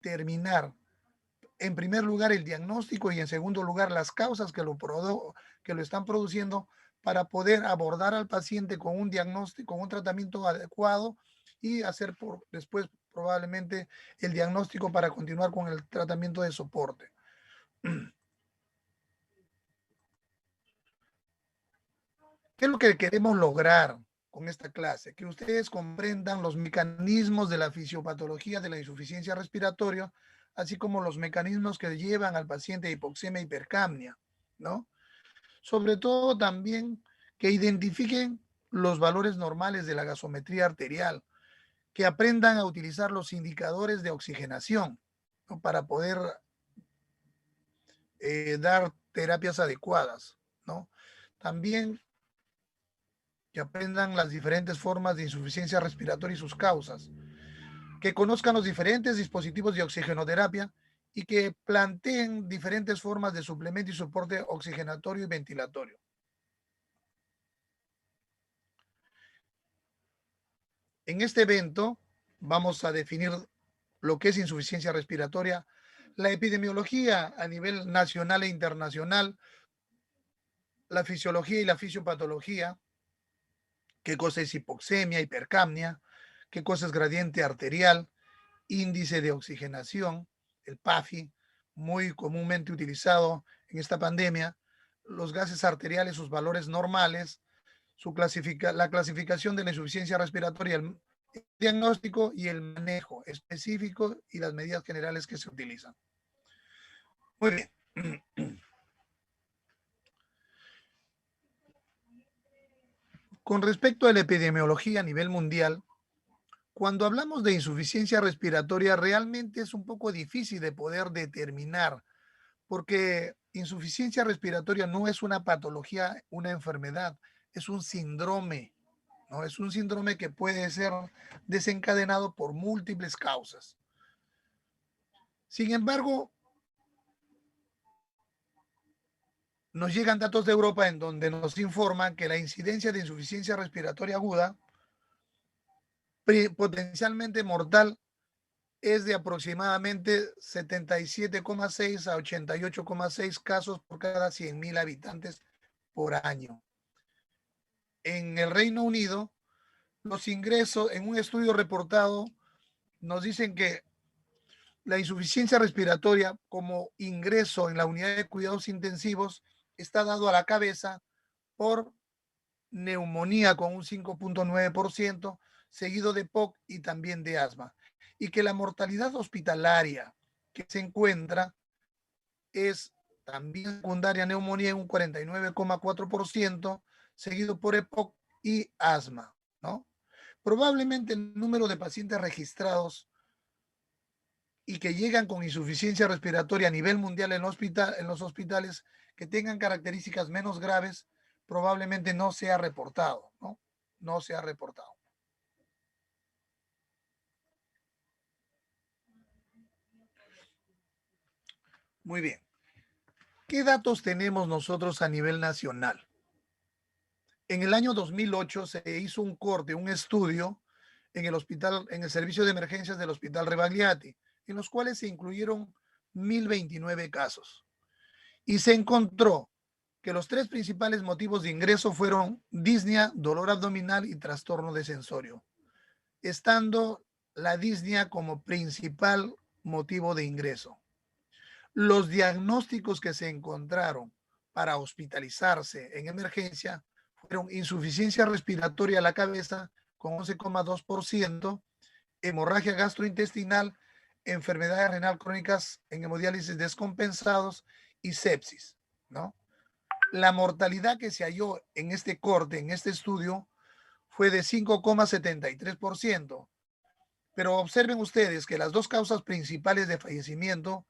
determinar, en primer lugar, el diagnóstico y en segundo lugar, las causas que lo están produciendo para poder abordar al paciente con un diagnóstico, con un tratamiento adecuado y hacer después probablemente el diagnóstico para continuar con el tratamiento de soporte. ¿Qué es lo que queremos lograr con esta clase? Que ustedes comprendan los mecanismos de la fisiopatología de la insuficiencia respiratoria, así como los mecanismos que llevan al paciente a hipoxemia e hipercapnia, ¿no? Sobre todo también que identifiquen los valores normales de la gasometría arterial, que aprendan a utilizar los indicadores de oxigenación, ¿no? Para poder dar terapias adecuadas, ¿no? También que aprendan las diferentes formas de insuficiencia respiratoria y sus causas, que conozcan los diferentes dispositivos de oxigenoterapia y que planteen diferentes formas de suplemento y soporte oxigenatorio y ventilatorio. En este evento vamos a definir lo que es insuficiencia respiratoria, la epidemiología a nivel nacional e internacional, la fisiología y la fisiopatología, qué cosa es hipoxemia, hipercapnia, qué cosa es gradiente arterial, índice de oxigenación, el PAFI, muy comúnmente utilizado en esta pandemia, los gases arteriales, sus valores normales, la clasificación de la insuficiencia respiratoria, el diagnóstico y el manejo específico y las medidas generales que se utilizan. Muy bien. Con respecto a la epidemiología a nivel mundial, cuando hablamos de insuficiencia respiratoria, realmente es un poco difícil de poder determinar, porque insuficiencia respiratoria no es una patología, una enfermedad, es un síndrome, ¿no? Es un síndrome que puede ser desencadenado por múltiples causas. Sin embargo, nos llegan datos de Europa en donde nos informan que la incidencia de insuficiencia respiratoria aguda potencialmente mortal es de aproximadamente 77,6 a 88,6 casos por cada 100.000 habitantes por año. En el Reino Unido, los ingresos en un estudio reportado nos dicen que la insuficiencia respiratoria como ingreso en la unidad de cuidados intensivos está dado a la cabeza por neumonía con un 5,9%, seguido de POC y también de asma. Y que la mortalidad hospitalaria que se encuentra es también secundaria neumonía en un 49,4%, seguido por EPOC y asma, ¿no? Probablemente el número de pacientes registrados y que llegan con insuficiencia respiratoria a nivel mundial en los hospitales que tengan características menos graves, probablemente no sea reportado, ¿no? No se ha reportado. Muy bien. ¿Qué datos tenemos nosotros a nivel nacional? En el año 2008 se hizo un corte, un estudio en el hospital, en el servicio de emergencias del Hospital Rebagliati, en los cuales se incluyeron 1.029 casos. Y se encontró que los tres principales motivos de ingreso fueron disnea, dolor abdominal y trastorno de sensorio, estando la disnea como principal motivo de ingreso. Los diagnósticos que se encontraron para hospitalizarse en emergencia fueron insuficiencia respiratoria a la cabeza con 11,2%, hemorragia gastrointestinal, enfermedades renal crónicas en hemodiálisis descompensados y sepsis, ¿no? La mortalidad que se halló en este corte, en este estudio, fue de 5,73%. Pero observen ustedes que las dos causas principales de fallecimiento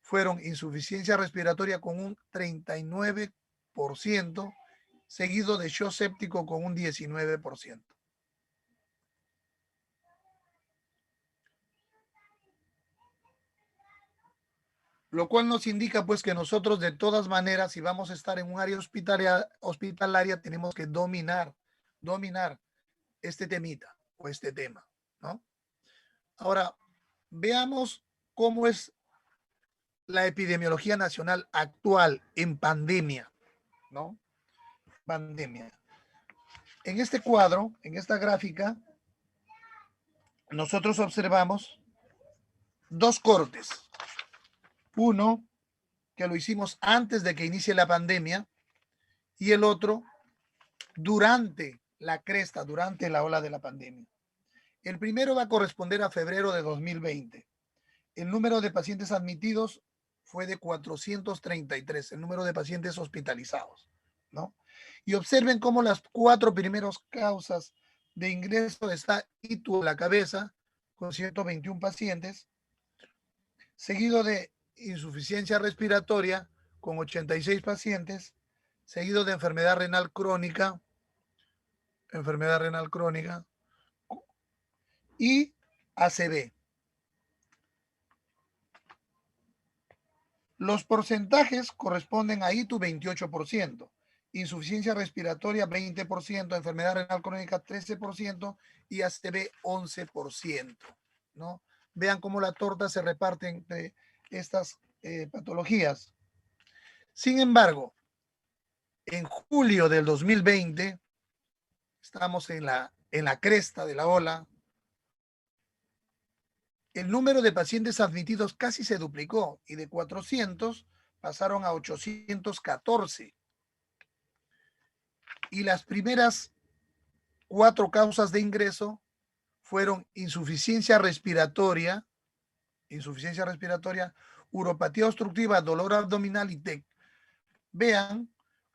fueron insuficiencia respiratoria con un 39%, seguido de shock séptico con un 19%. Lo cual nos indica pues que nosotros de todas maneras, si vamos a estar en un área hospitalaria tenemos que dominar este temita o este tema, ¿no? Ahora, veamos cómo es la epidemiología nacional actual en pandemia, ¿no? Pandemia. En este cuadro, en esta gráfica, nosotros observamos dos cortes. Uno, que lo hicimos antes de que inicie la pandemia, y el otro durante la cresta, durante la ola de la pandemia. El primero va a corresponder a febrero de 2020. El número de pacientes admitidos fue de 433, el número de pacientes hospitalizados, ¿no? Y observen cómo las cuatro primeras causas de ingreso está ITU a la cabeza, con 121 pacientes, seguido de insuficiencia respiratoria, con 86 pacientes, seguido de enfermedad renal crónica y ACV. Los porcentajes corresponden a ITU 28%, insuficiencia respiratoria 20%, enfermedad renal crónica 13% y ACV 11%, ¿no? Vean cómo la torta se reparte entre estas patologías. Sin embargo, en julio del 2020, estamos en la cresta de la ola, el número de pacientes admitidos casi se duplicó y de 400 pasaron a 814. Y las primeras cuatro causas de ingreso fueron insuficiencia respiratoria, uropatía obstructiva, dolor abdominal y TEC. Vean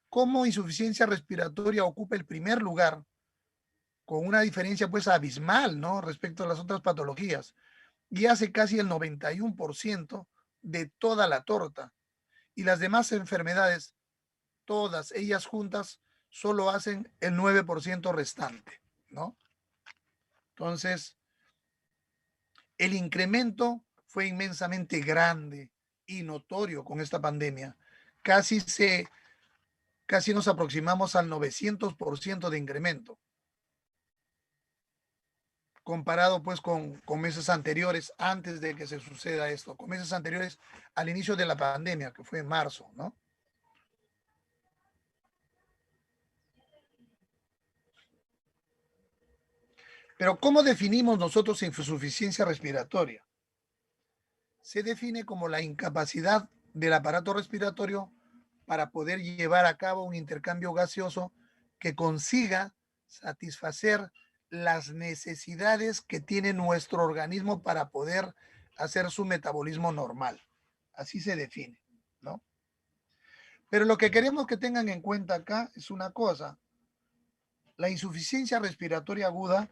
cómo insuficiencia respiratoria ocupa el primer lugar, con una diferencia pues abismal, ¿no? Respecto a las otras patologías, y hace casi el 91% de toda la torta. Y las demás enfermedades, todas ellas juntas, solo hacen el 9% restante, ¿no? Entonces, el incremento fue inmensamente grande y notorio con esta pandemia. Casi nos aproximamos al 900% de incremento, comparado pues con meses anteriores, antes de que se suceda esto, con meses anteriores al inicio de la pandemia, que fue en marzo, ¿no? Pero ¿cómo definimos nosotros insuficiencia respiratoria? Se define como la incapacidad del aparato respiratorio para poder llevar a cabo un intercambio gaseoso que consiga satisfacer las necesidades que tiene nuestro organismo para poder hacer su metabolismo normal. Así se define, ¿no? Pero lo que queremos que tengan en cuenta acá es una cosa. La insuficiencia respiratoria aguda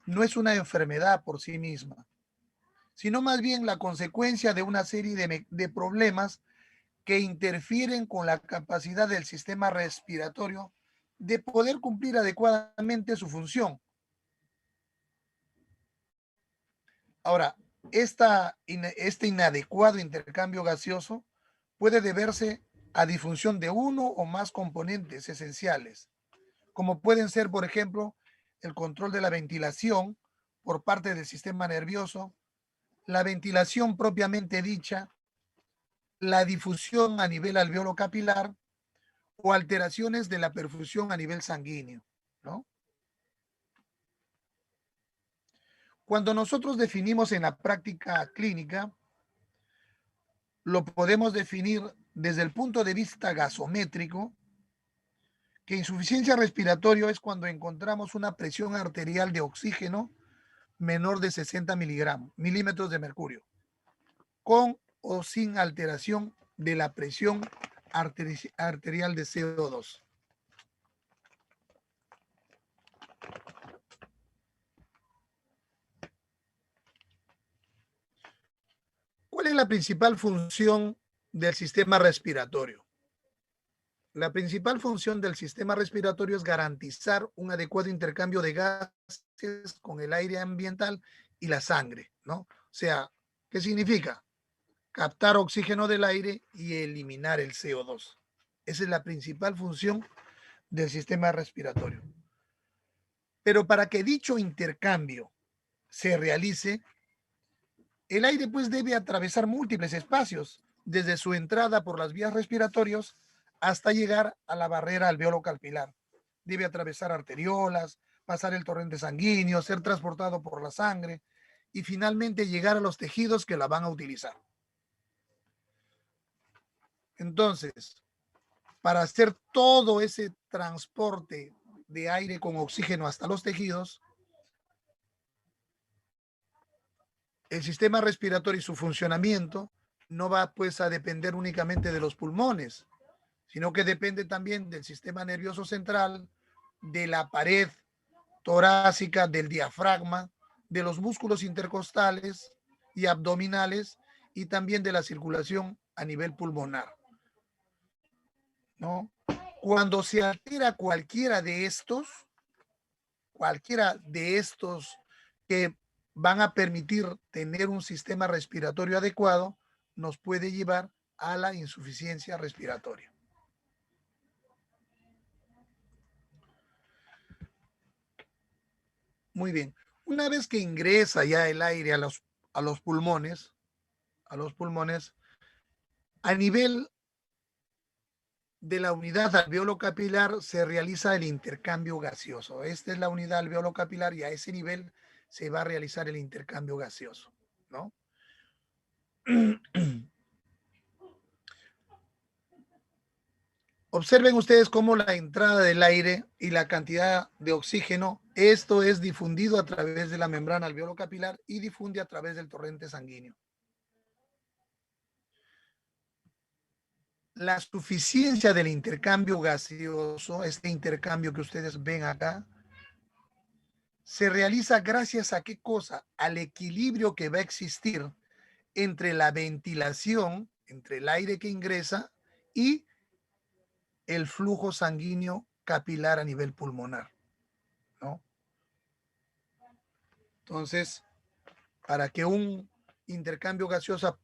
no es una enfermedad por sí misma, sino más bien la consecuencia de una serie de problemas que interfieren con la capacidad del sistema respiratorio de poder cumplir adecuadamente su función. Ahora, este inadecuado intercambio gaseoso puede deberse a disfunción de uno o más componentes esenciales, como pueden ser, por ejemplo, el control de la ventilación por parte del sistema nervioso, la ventilación propiamente dicha, la difusión a nivel alveolo capilar o alteraciones de la perfusión a nivel sanguíneo, ¿no? Cuando nosotros definimos en la práctica clínica, lo podemos definir desde el punto de vista gasométrico, que insuficiencia respiratoria es cuando encontramos una presión arterial de oxígeno menor de 60 milímetros de mercurio, con o sin alteración de la presión arterial de CO2. ¿Cuál es la principal función del sistema respiratorio? La principal función del sistema respiratorio es garantizar un adecuado intercambio de gases con el aire ambiental y la sangre, ¿no? O sea, ¿qué significa? Captar oxígeno del aire y eliminar el CO2. Esa es la principal función del sistema respiratorio. Pero para que dicho intercambio se realice, El aire pues debe atravesar múltiples espacios, desde su entrada por las vías respiratorias hasta llegar a la barrera alveolo-capilar. Debe atravesar arteriolas, pasar el torrente sanguíneo, ser transportado por la sangre y finalmente llegar a los tejidos que la van a utilizar. Entonces, para hacer todo ese transporte de aire con oxígeno hasta los tejidos, el sistema respiratorio y su funcionamiento no va pues a depender únicamente de los pulmones, sino que depende también del sistema nervioso central, de la pared torácica, del diafragma, de los músculos intercostales y abdominales y también de la circulación a nivel pulmonar, ¿no? Cuando se altera cualquiera de estos que van a permitir tener un sistema respiratorio adecuado, nos puede llevar a la insuficiencia respiratoria. Muy bien. Una vez que ingresa ya el aire a los pulmones, a nivel de la unidad alveolo capilar se realiza el intercambio gaseoso. Esta es la unidad alveolo capilar y a ese nivel se va a realizar el intercambio gaseoso, ¿no? Observen ustedes cómo la entrada del aire y la cantidad de oxígeno, esto es difundido a través de la membrana alveolo capilar y difunde a través del torrente sanguíneo. La suficiencia del intercambio gaseoso, este intercambio que ustedes ven acá, se realiza gracias a qué cosa? Al equilibrio que va a existir entre la ventilación, entre el aire que ingresa y el flujo sanguíneo capilar a nivel pulmonar, ¿no? Entonces, para que un intercambio gaseoso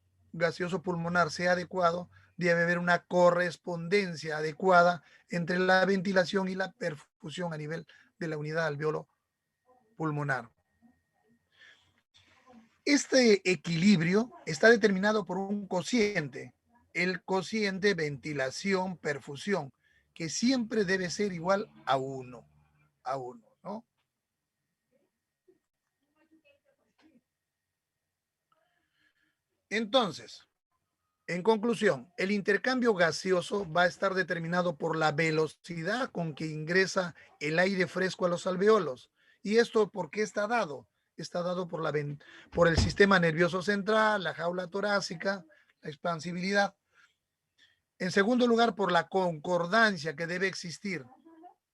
pulmonar sea adecuado, debe haber una correspondencia adecuada entre la ventilación y la perfusión a nivel de la unidad alveolo pulmonar. Este equilibrio está determinado por un cociente, el cociente ventilación-perfusión, que siempre debe ser igual a 1, ¿no? Entonces, en conclusión, el intercambio gaseoso va a estar determinado por la velocidad con que ingresa el aire fresco a los alveolos. ¿Y esto por qué está dado? Está dado por el sistema nervioso central, la jaula torácica, la expansibilidad. En segundo lugar, por la concordancia que debe existir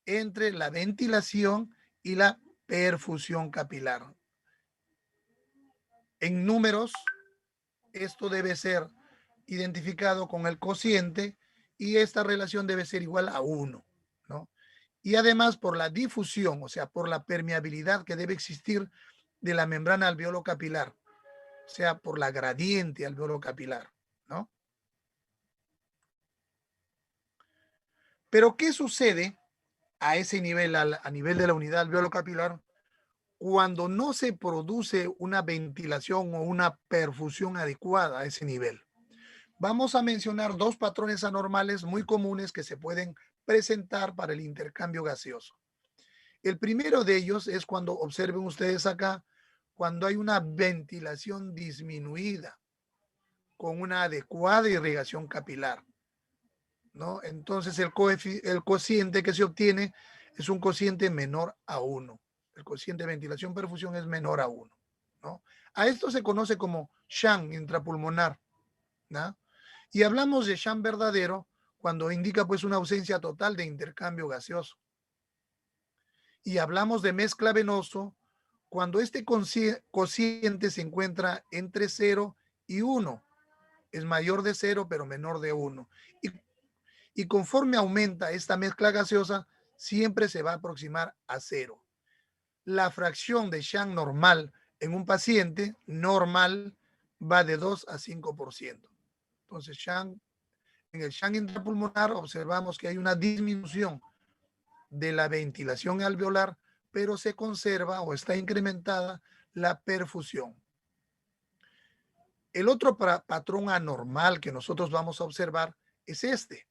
entre la ventilación y la perfusión capilar. En números, esto debe ser identificado con el cociente y esta relación debe ser igual a 1, ¿no? Y además por la difusión, o sea, por la permeabilidad que debe existir de la membrana alveolo capilar, o sea, por la gradiente alveolo capilar, ¿no? Pero ¿qué sucede a ese nivel, a nivel de la unidad alveolo capilar, cuando no se produce una ventilación o una perfusión adecuada a ese nivel? Vamos a mencionar dos patrones anormales muy comunes que se pueden presentar para el intercambio gaseoso. El primero de ellos es cuando observen ustedes acá, cuando hay una ventilación disminuida con una adecuada irrigación capilar, ¿no? Entonces el cociente que se obtiene es un cociente menor a 1. El cociente de ventilación-perfusión es menor a 1, ¿no? A esto se conoce como Shan intrapulmonar, ¿no? Y hablamos de Shan verdadero cuando indica pues una ausencia total de intercambio gaseoso. Y hablamos de mezcla venoso cuando este cociente se encuentra entre 0 y 1. Es mayor de 0 pero menor de 1. Y conforme aumenta esta mezcla gaseosa, siempre se va a aproximar a 0. La fracción de Shan normal en un paciente normal va de 2 a 5%. Entonces, en el Shan intrapulmonar observamos que hay una disminución de la ventilación alveolar, pero se conserva o está incrementada la perfusión. El otro patrón anormal que nosotros vamos a observar es este,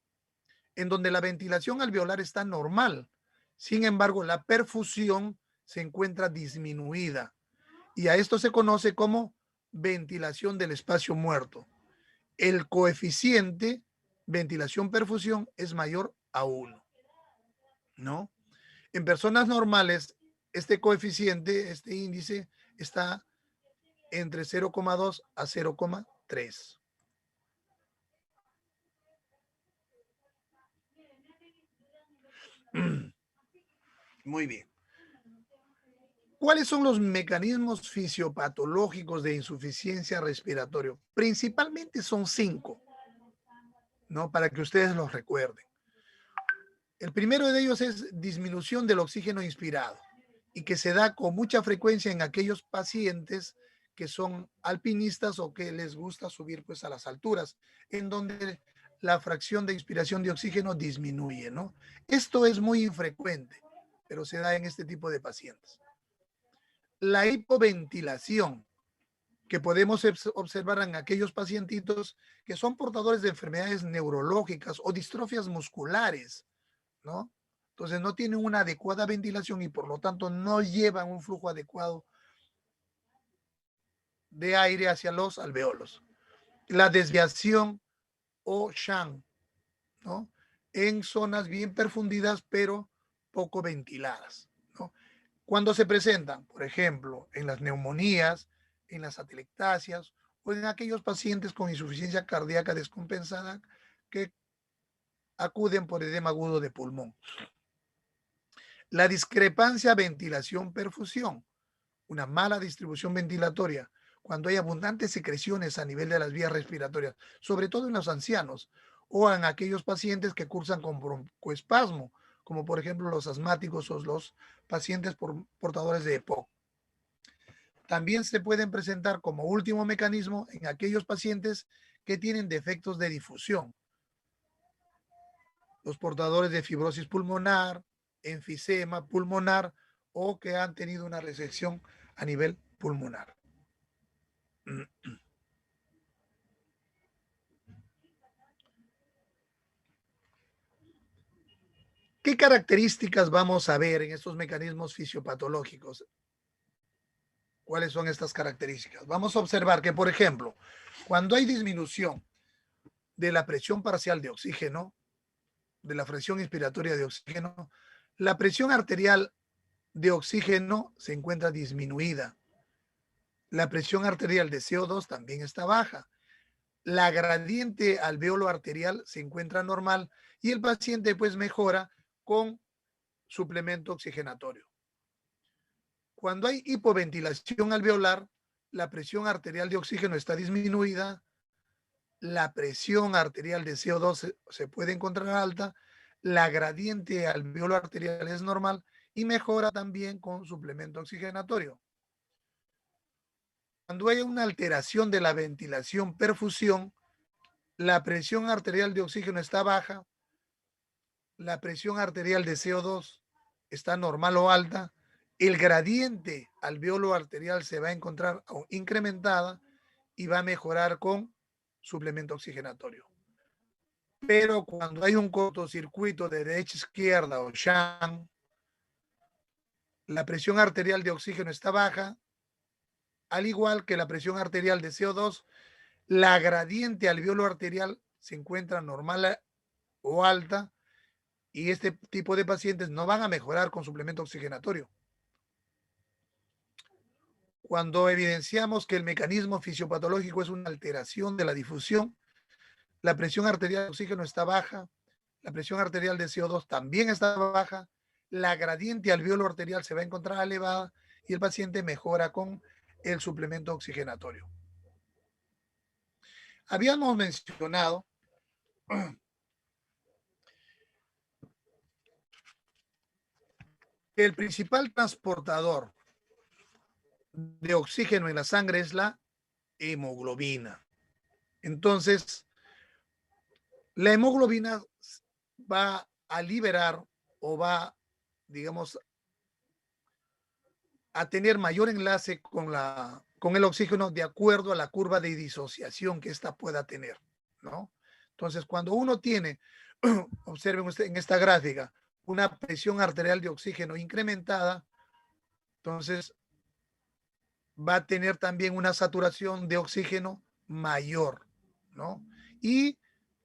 en donde la ventilación alveolar está normal. Sin embargo, la perfusión se encuentra disminuida y a esto se conoce como ventilación del espacio muerto. El coeficiente ventilación-perfusión es mayor a 1, ¿no? En personas normales, este coeficiente, este índice, está entre 0,2 a 0,3. Muy bien. ¿Cuáles son los mecanismos fisiopatológicos de insuficiencia respiratoria? Principalmente son 5, ¿no? Para que ustedes los recuerden. El primero de ellos es disminución del oxígeno inspirado y que se da con mucha frecuencia en aquellos pacientes que son alpinistas o que les gusta subir pues a las alturas, en donde la fracción de inspiración de oxígeno disminuye, ¿no? Esto es muy infrecuente, pero se da en este tipo de pacientes. La hipoventilación, que podemos observar en aquellos pacientitos que son portadores de enfermedades neurológicas o distrofias musculares, ¿no? Entonces no tienen una adecuada ventilación y por lo tanto no llevan un flujo adecuado de aire hacia los alveolos. La desviación o shunt, ¿no? En zonas bien perfundidas pero poco ventiladas, ¿no? Cuando se presentan, por ejemplo, en las neumonías, en las atelectasias o en aquellos pacientes con insuficiencia cardíaca descompensada que acuden por edema agudo de pulmón. La discrepancia ventilación-perfusión, una mala distribución ventilatoria, cuando hay abundantes secreciones a nivel de las vías respiratorias, sobre todo en los ancianos o en aquellos pacientes que cursan con broncoespasmo, como por ejemplo los asmáticos o los pacientes portadores de EPOC. También se pueden presentar como último mecanismo en aquellos pacientes que tienen defectos de difusión, los portadores de fibrosis pulmonar, enfisema pulmonar o que han tenido una resección a nivel pulmonar. ¿Qué características vamos a ver en estos mecanismos fisiopatológicos? ¿Cuáles son estas características? Vamos a observar que, por ejemplo, cuando hay disminución de la presión parcial de oxígeno, de la presión inspiratoria de oxígeno, la presión arterial de oxígeno se encuentra disminuida. La presión arterial de CO2 también está baja. La gradiente alveolo arterial se encuentra normal y el paciente pues mejora con suplemento oxigenatorio. Cuando hay hipoventilación alveolar, la presión arterial de oxígeno está disminuida, la presión arterial de CO2 se puede encontrar alta, la gradiente alveolo arterial es normal y mejora también con suplemento oxigenatorio. Cuando hay una alteración de la ventilación perfusión, la presión arterial de oxígeno está baja, la presión arterial de CO2 está normal o alta, el gradiente alveolo arterial se va a encontrar incrementada y va a mejorar con suplemento oxigenatorio. Pero cuando hay un cortocircuito de derecha a izquierda o shunt, la presión arterial de oxígeno está baja, al igual que la presión arterial de CO2, la gradiente alveolo arterial se encuentra normal o alta y este tipo de pacientes no van a mejorar con suplemento oxigenatorio. Cuando evidenciamos que el mecanismo fisiopatológico es una alteración de la difusión, la presión arterial de oxígeno está baja, la presión arterial de CO2 también está baja, la gradiente alveolo arterial se va a encontrar elevada y el paciente mejora con el suplemento oxigenatorio. Habíamos mencionado que el principal transportador de oxígeno en la sangre es la hemoglobina. Entonces, la hemoglobina va a liberar o va, digamos, a tener mayor enlace con el oxígeno de acuerdo a la curva de disociación que ésta pueda tener, ¿no? Entonces, cuando uno tiene, observen usted en esta gráfica, una presión arterial de oxígeno incrementada, entonces va a tener también una saturación de oxígeno mayor, ¿no? Y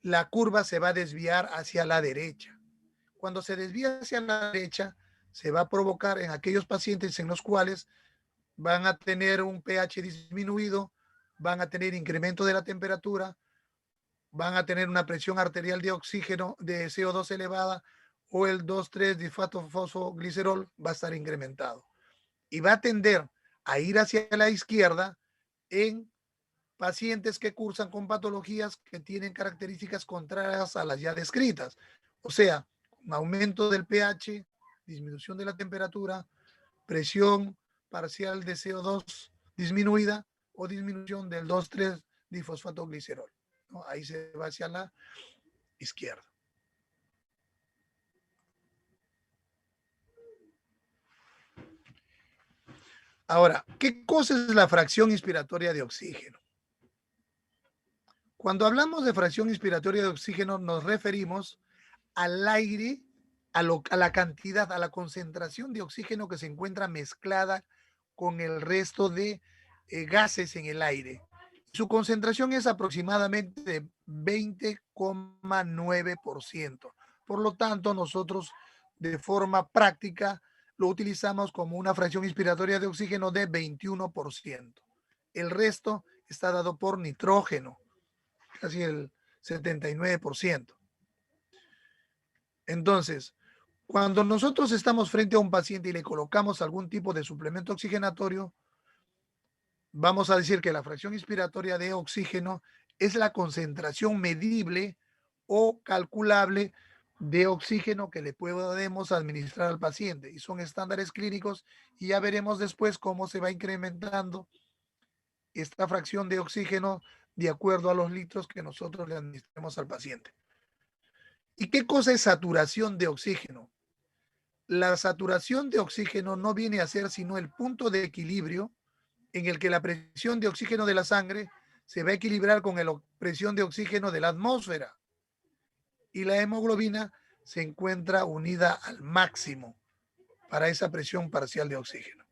la curva se va a desviar hacia la derecha. Cuando se desvía hacia la derecha, se va a provocar en aquellos pacientes en los cuales van a tener un pH disminuido, van a tener incremento de la temperatura, van a tener una presión arterial de oxígeno, de CO2 elevada, o el 2,3-disfosfoglicerol va a estar incrementado. Y va a tender a ir hacia la izquierda en pacientes que cursan con patologías que tienen características contrarias a las ya descritas. O sea, un aumento del pH, disminución de la temperatura, presión parcial de CO2 disminuida o disminución del 2,3-difosfatoglicerol, ¿no? Ahí se va hacia la izquierda. Ahora, ¿qué cosa es la fracción inspiratoria de oxígeno? Cuando hablamos de fracción inspiratoria de oxígeno, nos referimos al aire, a la cantidad, a la concentración de oxígeno que se encuentra mezclada con el resto de gases en el aire. Su concentración es aproximadamente de 20,9%. Por lo tanto, nosotros de forma práctica lo utilizamos como una fracción inspiratoria de oxígeno de 21%. El resto está dado por nitrógeno, casi el 79%. Entonces, cuando nosotros estamos frente a un paciente y le colocamos algún tipo de suplemento oxigenatorio, vamos a decir que la fracción inspiratoria de oxígeno es la concentración medible o calculable de oxígeno que le podemos administrar al paciente. Y son estándares clínicos y ya veremos después cómo se va incrementando esta fracción de oxígeno de acuerdo a los litros que nosotros le administremos al paciente. ¿Y qué cosa es saturación de oxígeno? La saturación de oxígeno no viene a ser sino el punto de equilibrio en el que la presión de oxígeno de la sangre se va a equilibrar con la presión de oxígeno de la atmósfera y la hemoglobina se encuentra unida al máximo para esa presión parcial de oxígeno.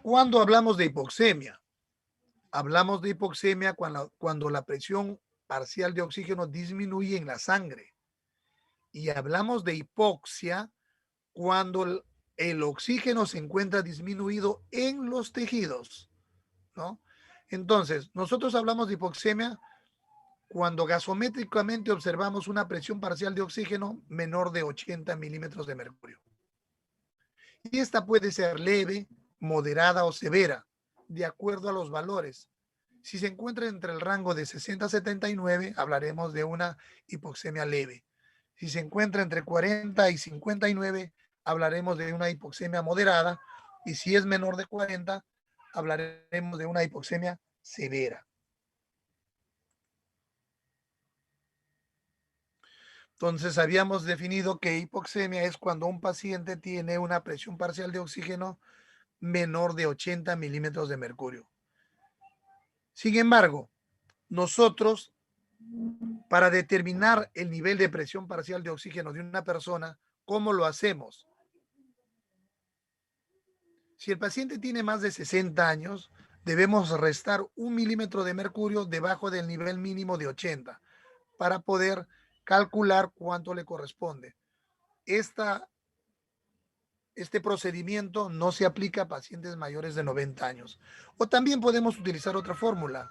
Cuando hablamos de hipoxemia cuando la presión parcial de oxígeno disminuye en la sangre. Y hablamos de hipoxia cuando el oxígeno se encuentra disminuido en los tejidos, ¿no? Entonces, nosotros hablamos de hipoxemia cuando gasométricamente observamos una presión parcial de oxígeno menor de 80 milímetros de mercurio. Y esta puede ser leve, moderada o severa, de acuerdo a los valores. Si se encuentra entre el rango de 60 a 79, hablaremos de una hipoxemia leve. Si se encuentra entre 40 y 59, hablaremos de una hipoxemia moderada. Y si es menor de 40, hablaremos de una hipoxemia severa. Entonces, habíamos definido que hipoxemia es cuando un paciente tiene una presión parcial de oxígeno menor de 80 milímetros de mercurio. Sin embargo, nosotros, para determinar el nivel de presión parcial de oxígeno de una persona, ¿cómo lo hacemos? Si el paciente tiene más de 60 años, debemos restar 1 milímetro de mercurio debajo del nivel mínimo de 80 para poder calcular cuánto le corresponde. Este procedimiento no se aplica a pacientes mayores de 90 años. O también podemos utilizar otra fórmula.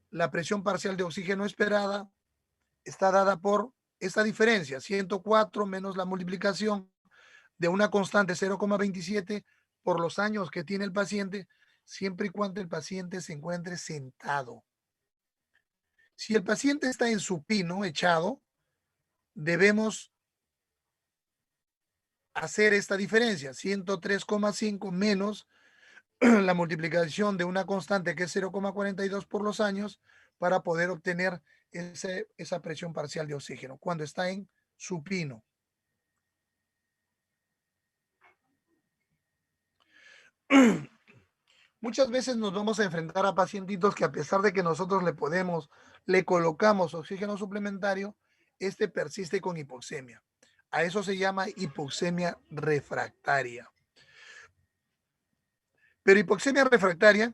La presión parcial de oxígeno esperada está dada por esta diferencia, 104 menos la multiplicación de una constante 0,27 por los años que tiene el paciente, siempre y cuando el paciente se encuentre sentado. Si el paciente está en supino, echado, debemos hacer esta diferencia, 103,5 menos la multiplicación de una constante que es 0,42 por los años para poder obtener esa presión parcial de oxígeno cuando está en supino. Muchas veces nos vamos a enfrentar a pacientitos que a pesar de que nosotros le colocamos oxígeno suplementario, este persiste con hipoxemia. A eso se llama hipoxemia refractaria. Pero hipoxemia refractaria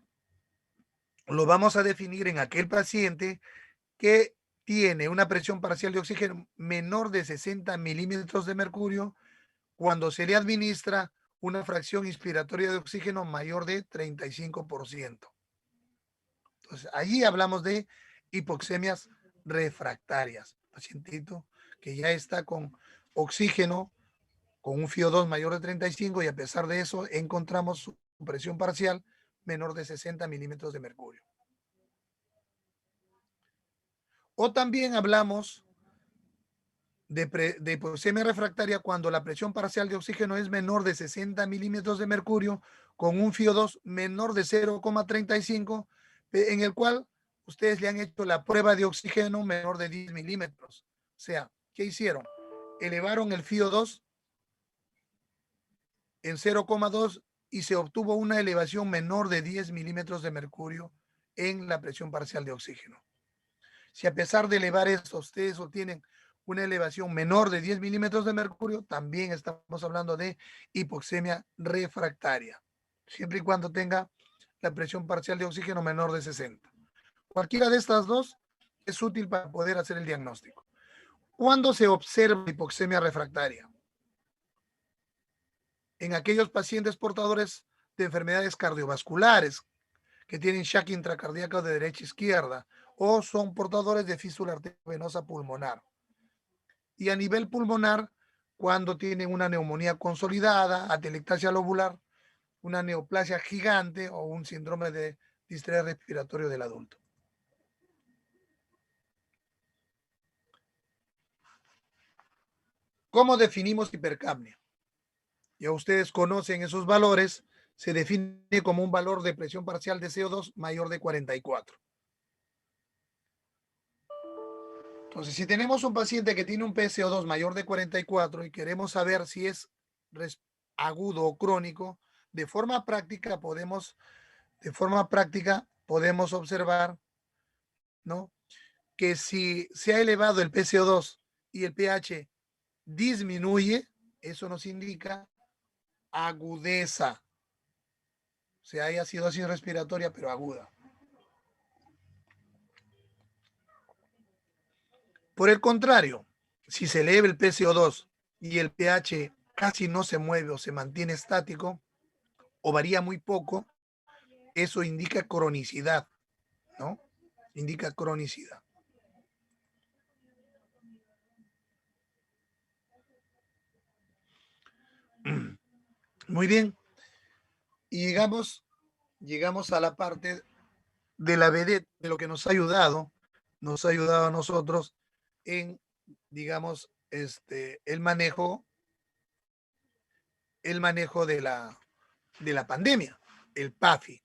lo vamos a definir en aquel paciente que tiene una presión parcial de oxígeno menor de 60 milímetros de mercurio cuando se le administra una fracción inspiratoria de oxígeno mayor de 35%. Entonces, allí hablamos de hipoxemias refractarias. Pacientito que ya está con oxígeno, con un FiO2 mayor de 35 y a pesar de eso encontramos su presión parcial menor de 60 milímetros de mercurio. O también hablamos de hipoxemia refractaria cuando la presión parcial de oxígeno es menor de 60 milímetros de mercurio con un FiO2 menor de 0,35, en el cual ustedes le han hecho la prueba de oxígeno menor de 10 milímetros. O sea, ¿qué hicieron? Elevaron el FiO2 en 0,2 y se obtuvo una elevación menor de 10 milímetros de mercurio en la presión parcial de oxígeno. Si a pesar de elevar esto, ustedes obtienen una elevación menor de 10 milímetros de mercurio, también estamos hablando de hipoxemia refractaria, siempre y cuando tenga la presión parcial de oxígeno menor de 60. Cualquiera de estas dos es útil para poder hacer el diagnóstico. ¿Cuándo se observa hipoxemia refractaria? En aquellos pacientes portadores de enfermedades cardiovasculares que tienen shock intracardíaco de derecha a izquierda o son portadores de fístula arteriovenosa pulmonar. Y a nivel pulmonar, cuando tienen una neumonía consolidada, atelectasia lobular, una neoplasia gigante o un síndrome de distrés respiratorio del adulto. ¿Cómo definimos hipercapnia? Ya ustedes conocen esos valores, se define como un valor de presión parcial de CO2 mayor de 44. Entonces, si tenemos un paciente que tiene un PCO2 mayor de 44 y queremos saber si es agudo o crónico, de forma práctica podemos observar, ¿no?, que si se ha elevado el PCO2 y el pH disminuye, eso nos indica agudeza, o sea, haya sido así respiratoria, pero aguda. Por el contrario, si se eleva el PCO2 y el pH casi no se mueve o se mantiene estático o varía muy poco, eso indica cronicidad, ¿no? Indica cronicidad. Muy bien. Y llegamos a la parte de la vedette, de lo que nos ha ayudado a nosotros en, digamos, el manejo de la pandemia, el PAFI.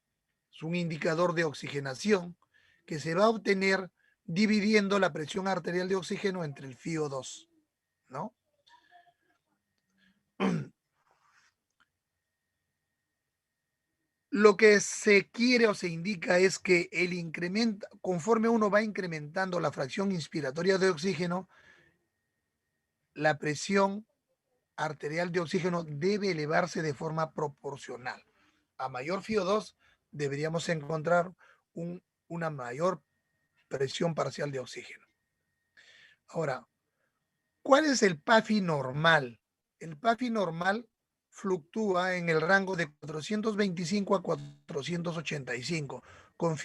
Es un indicador de oxigenación que se va a obtener dividiendo la presión arterial de oxígeno entre el FiO2, ¿no? Lo que se quiere o se indica es que el incremento, conforme uno va incrementando la fracción inspiratoria de oxígeno, la presión arterial de oxígeno debe elevarse de forma proporcional. A mayor FiO2 deberíamos encontrar una mayor presión parcial de oxígeno. Ahora, ¿cuál es el PAFI normal? El PAFI normal fluctúa en el rango de 425 a 485 con un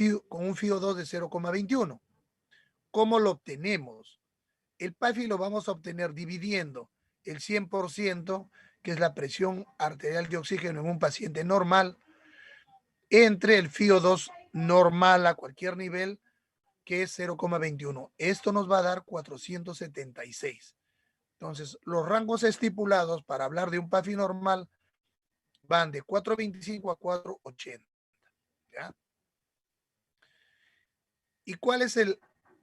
FiO2 de 0,21. ¿Cómo lo obtenemos? El PAFI lo vamos a obtener dividiendo el 100%, que es la presión arterial de oxígeno en un paciente normal, entre el FiO2 normal a cualquier nivel, que es 0,21. Esto nos va a dar 476. Entonces, los rangos estipulados para hablar de un PAFI normal van de 425 a 480. ¿Ya? ¿Y cuál es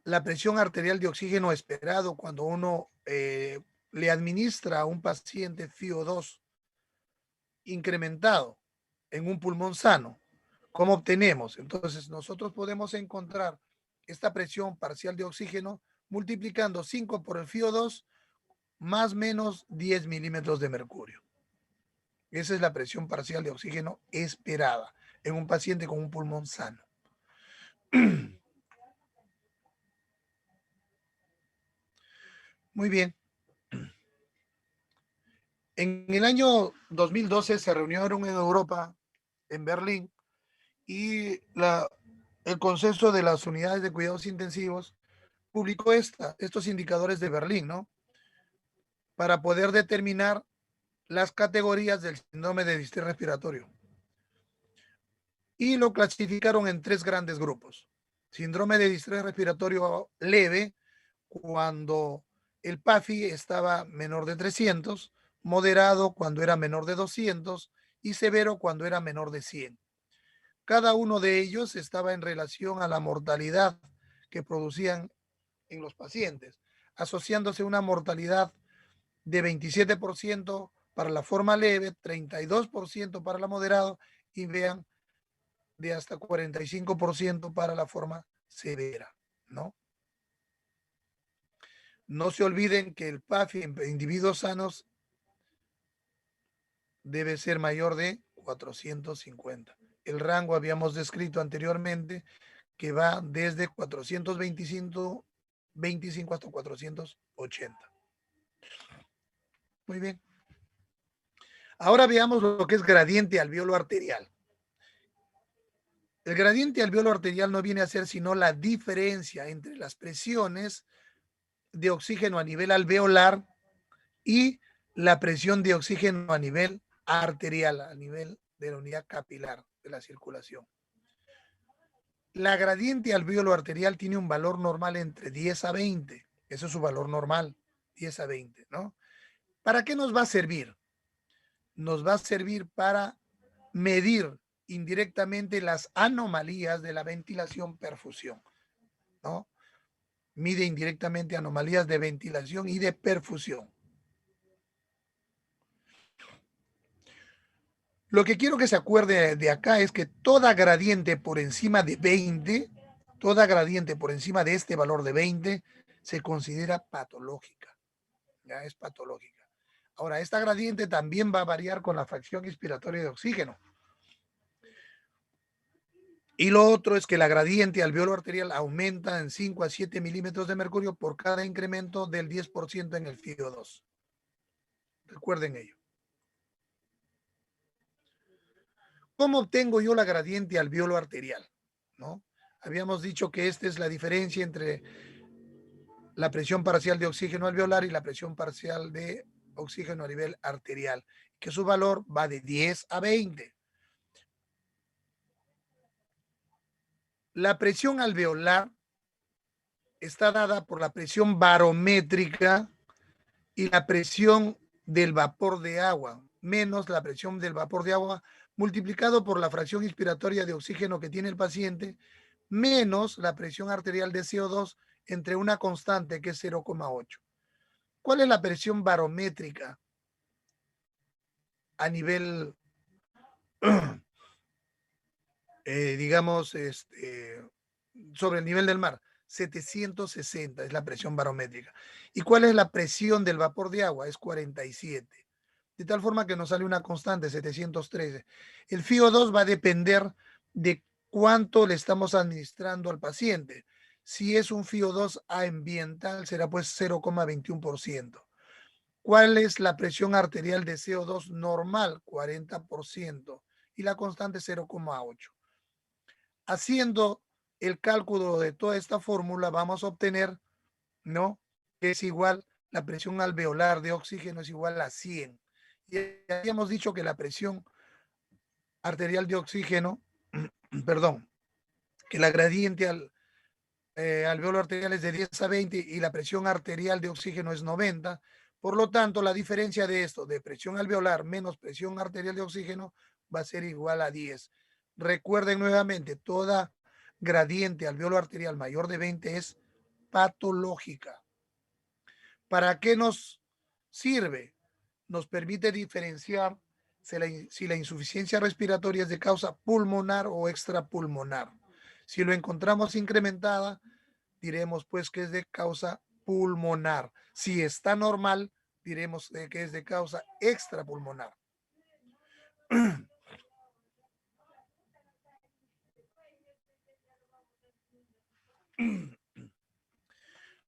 la presión arterial de oxígeno esperado cuando uno le administra a un paciente FiO2 incrementado? en un pulmón sano. ¿Cómo obtenemos? Entonces, nosotros podemos encontrar esta presión parcial de oxígeno multiplicando 5 por el FiO2 más menos 10 milímetros de mercurio. Esa es la presión parcial de oxígeno esperada en un paciente con un pulmón sano. Muy bien. En el año 2012 se reunieron en Europa, en Berlín, y el Consenso de las Unidades de Cuidados Intensivos publicó estos indicadores de Berlín, ¿no? Para poder determinar las categorías del síndrome de distrés respiratorio. Y lo clasificaron en 3 grandes grupos. Síndrome de distrés respiratorio leve, cuando el PAFI estaba menor de 300, moderado cuando era menor de 200 y severo cuando era menor de 100. Cada uno de ellos estaba en relación a la mortalidad que producían en los pacientes, asociándose a una mortalidad de 27% para la forma leve, 32% para la moderada y vean, de hasta 45% para la forma severa, ¿no? No se olviden que el PAFI en individuos sanos debe ser mayor de 450. El rango habíamos descrito anteriormente que va desde 425 hasta 480. Muy bien. Ahora veamos lo que es gradiente alveolo arterial. El gradiente alveolo arterial no viene a ser sino la diferencia entre las presiones de oxígeno a nivel alveolar y la presión de oxígeno a nivel arterial, a nivel de la unidad capilar de la circulación. La gradiente alveolo arterial tiene un valor normal entre 10 a 20. Ese es su valor normal, 10 a 20, ¿no? ¿Para qué nos va a servir? Nos va a servir para medir indirectamente las anomalías de la ventilación perfusión, ¿no? Mide indirectamente anomalías de ventilación y de perfusión. Lo que quiero que se acuerde de acá es que toda gradiente por encima de 20, toda gradiente por encima de este valor de 20 se considera patológica, ya es patológica. Ahora, esta gradiente también va a variar con la fracción inspiratoria de oxígeno. Y lo otro es que la gradiente alveolo arterial aumenta en 5 a 7 milímetros de mercurio por cada incremento del 10% en el FiO2. Recuerden ello. ¿Cómo obtengo yo la gradiente alveolo arterial? ¿No? Habíamos dicho que esta es la diferencia entre la presión parcial de oxígeno alveolar y la presión parcial de oxígeno a nivel arterial, que su valor va de 10 a 20. La presión alveolar está dada por la presión barométrica y la presión del vapor de agua, menos la presión del vapor de agua multiplicado por la fracción inspiratoria de oxígeno que tiene el paciente, menos la presión arterial de CO2 entre una constante que es 0,8. ¿Cuál es la presión barométrica a nivel, digamos, sobre el nivel del mar? 760 es la presión barométrica. ¿Y cuál es la presión del vapor de agua? Es 47. De tal forma que nos sale una constante, 713. El FiO2 va a depender de cuánto le estamos administrando al paciente. Si es un FiO2 ambiental, será pues 0,21%. ¿Cuál es la presión arterial de CO2 normal? 40%. Y la constante 0,8. Haciendo el cálculo de toda esta fórmula, vamos a obtener, ¿no?, que es igual, la presión alveolar de oxígeno es igual a 100. Y habíamos dicho que la presión arterial de oxígeno, perdón, que la gradiente alveolo arterial es de 10 a 20 y la presión arterial de oxígeno es 90. Por lo tanto, la diferencia de esto, de presión alveolar menos presión arterial de oxígeno, va a ser igual a 10. Recuerden nuevamente, toda gradiente alveolo arterial mayor de 20 es patológica. ¿Para qué nos sirve? Nos permite diferenciar si la insuficiencia respiratoria es de causa pulmonar o extrapulmonar. Si lo encontramos incrementada, diremos pues que es de causa pulmonar. Si está normal, diremos que es de causa extrapulmonar.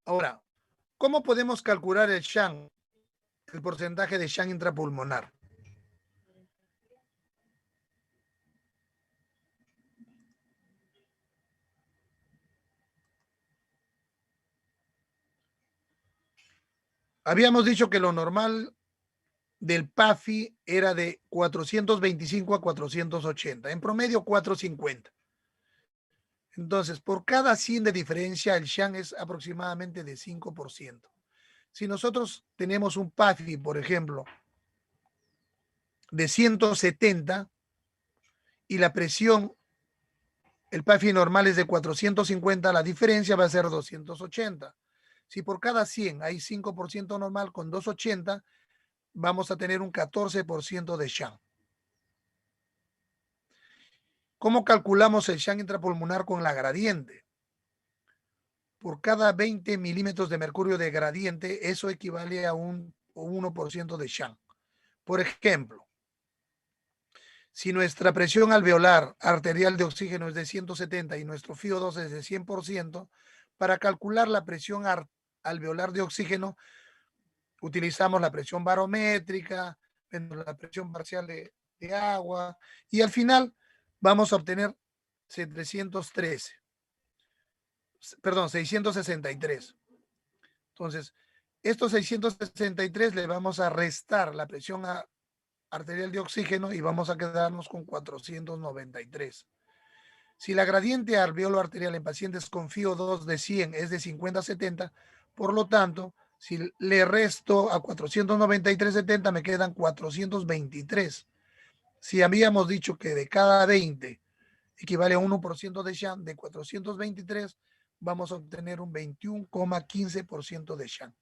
Ahora, ¿cómo podemos calcular el SHAN, el porcentaje de SHAN intrapulmonar? Habíamos dicho que lo normal del PAFI era de 425 a 480, en promedio 450. Entonces, por cada 100 de diferencia, el SHAN es aproximadamente de 5%. Si nosotros tenemos un PAFI, por ejemplo, de 170 y la presión, el PAFI normal es de 450, la diferencia va a ser 280. Si por cada 100 hay 5% normal con 280, vamos a tener un 14% de SHAN. ¿Cómo calculamos el SHAN intrapulmonar con la gradiente? Por cada 20 milímetros de mercurio de gradiente, eso equivale a un 1% de SHAN. Por ejemplo, si nuestra presión alveolar arterial de oxígeno es de 170 y nuestro FiO2 es de 100%, para calcular la presión alveolar de oxígeno, utilizamos la presión barométrica, la presión parcial de agua, y al final vamos a obtener 663. Entonces, estos 663 le vamos a restar la presión arterial de oxígeno y vamos a quedarnos con 493. Si la gradiente alveolo arterial en pacientes con FiO2 de 100 es de 50 a 70, por lo tanto, si le resto a 493,70 me quedan 423. Si habíamos dicho que de cada 20 equivale a 1% de SHAN, de 423 vamos a obtener un 21,15% de SHAN.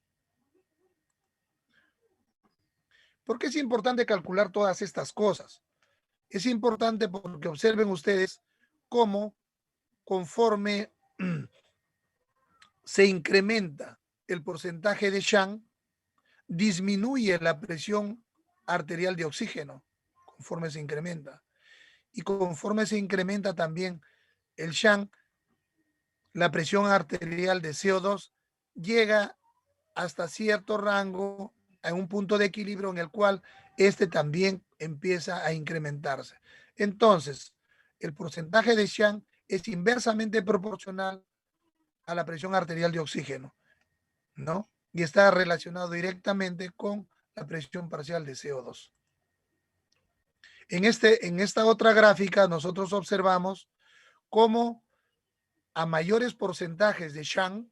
¿Por qué es importante calcular todas estas cosas? Es importante porque observen ustedes cómo conforme se incrementa el porcentaje de SHAN, disminuye la presión arterial de oxígeno conforme se incrementa. Y conforme se incrementa también el SHAN, la presión arterial de CO2 llega hasta cierto rango, a un punto de equilibrio en el cual este también empieza a incrementarse. Entonces, el porcentaje de SHAN es inversamente proporcional a la presión arterial de oxígeno, ¿no? Y está relacionado directamente con la presión parcial de CO2. En esta otra gráfica nosotros observamos cómo a mayores porcentajes de SHAN,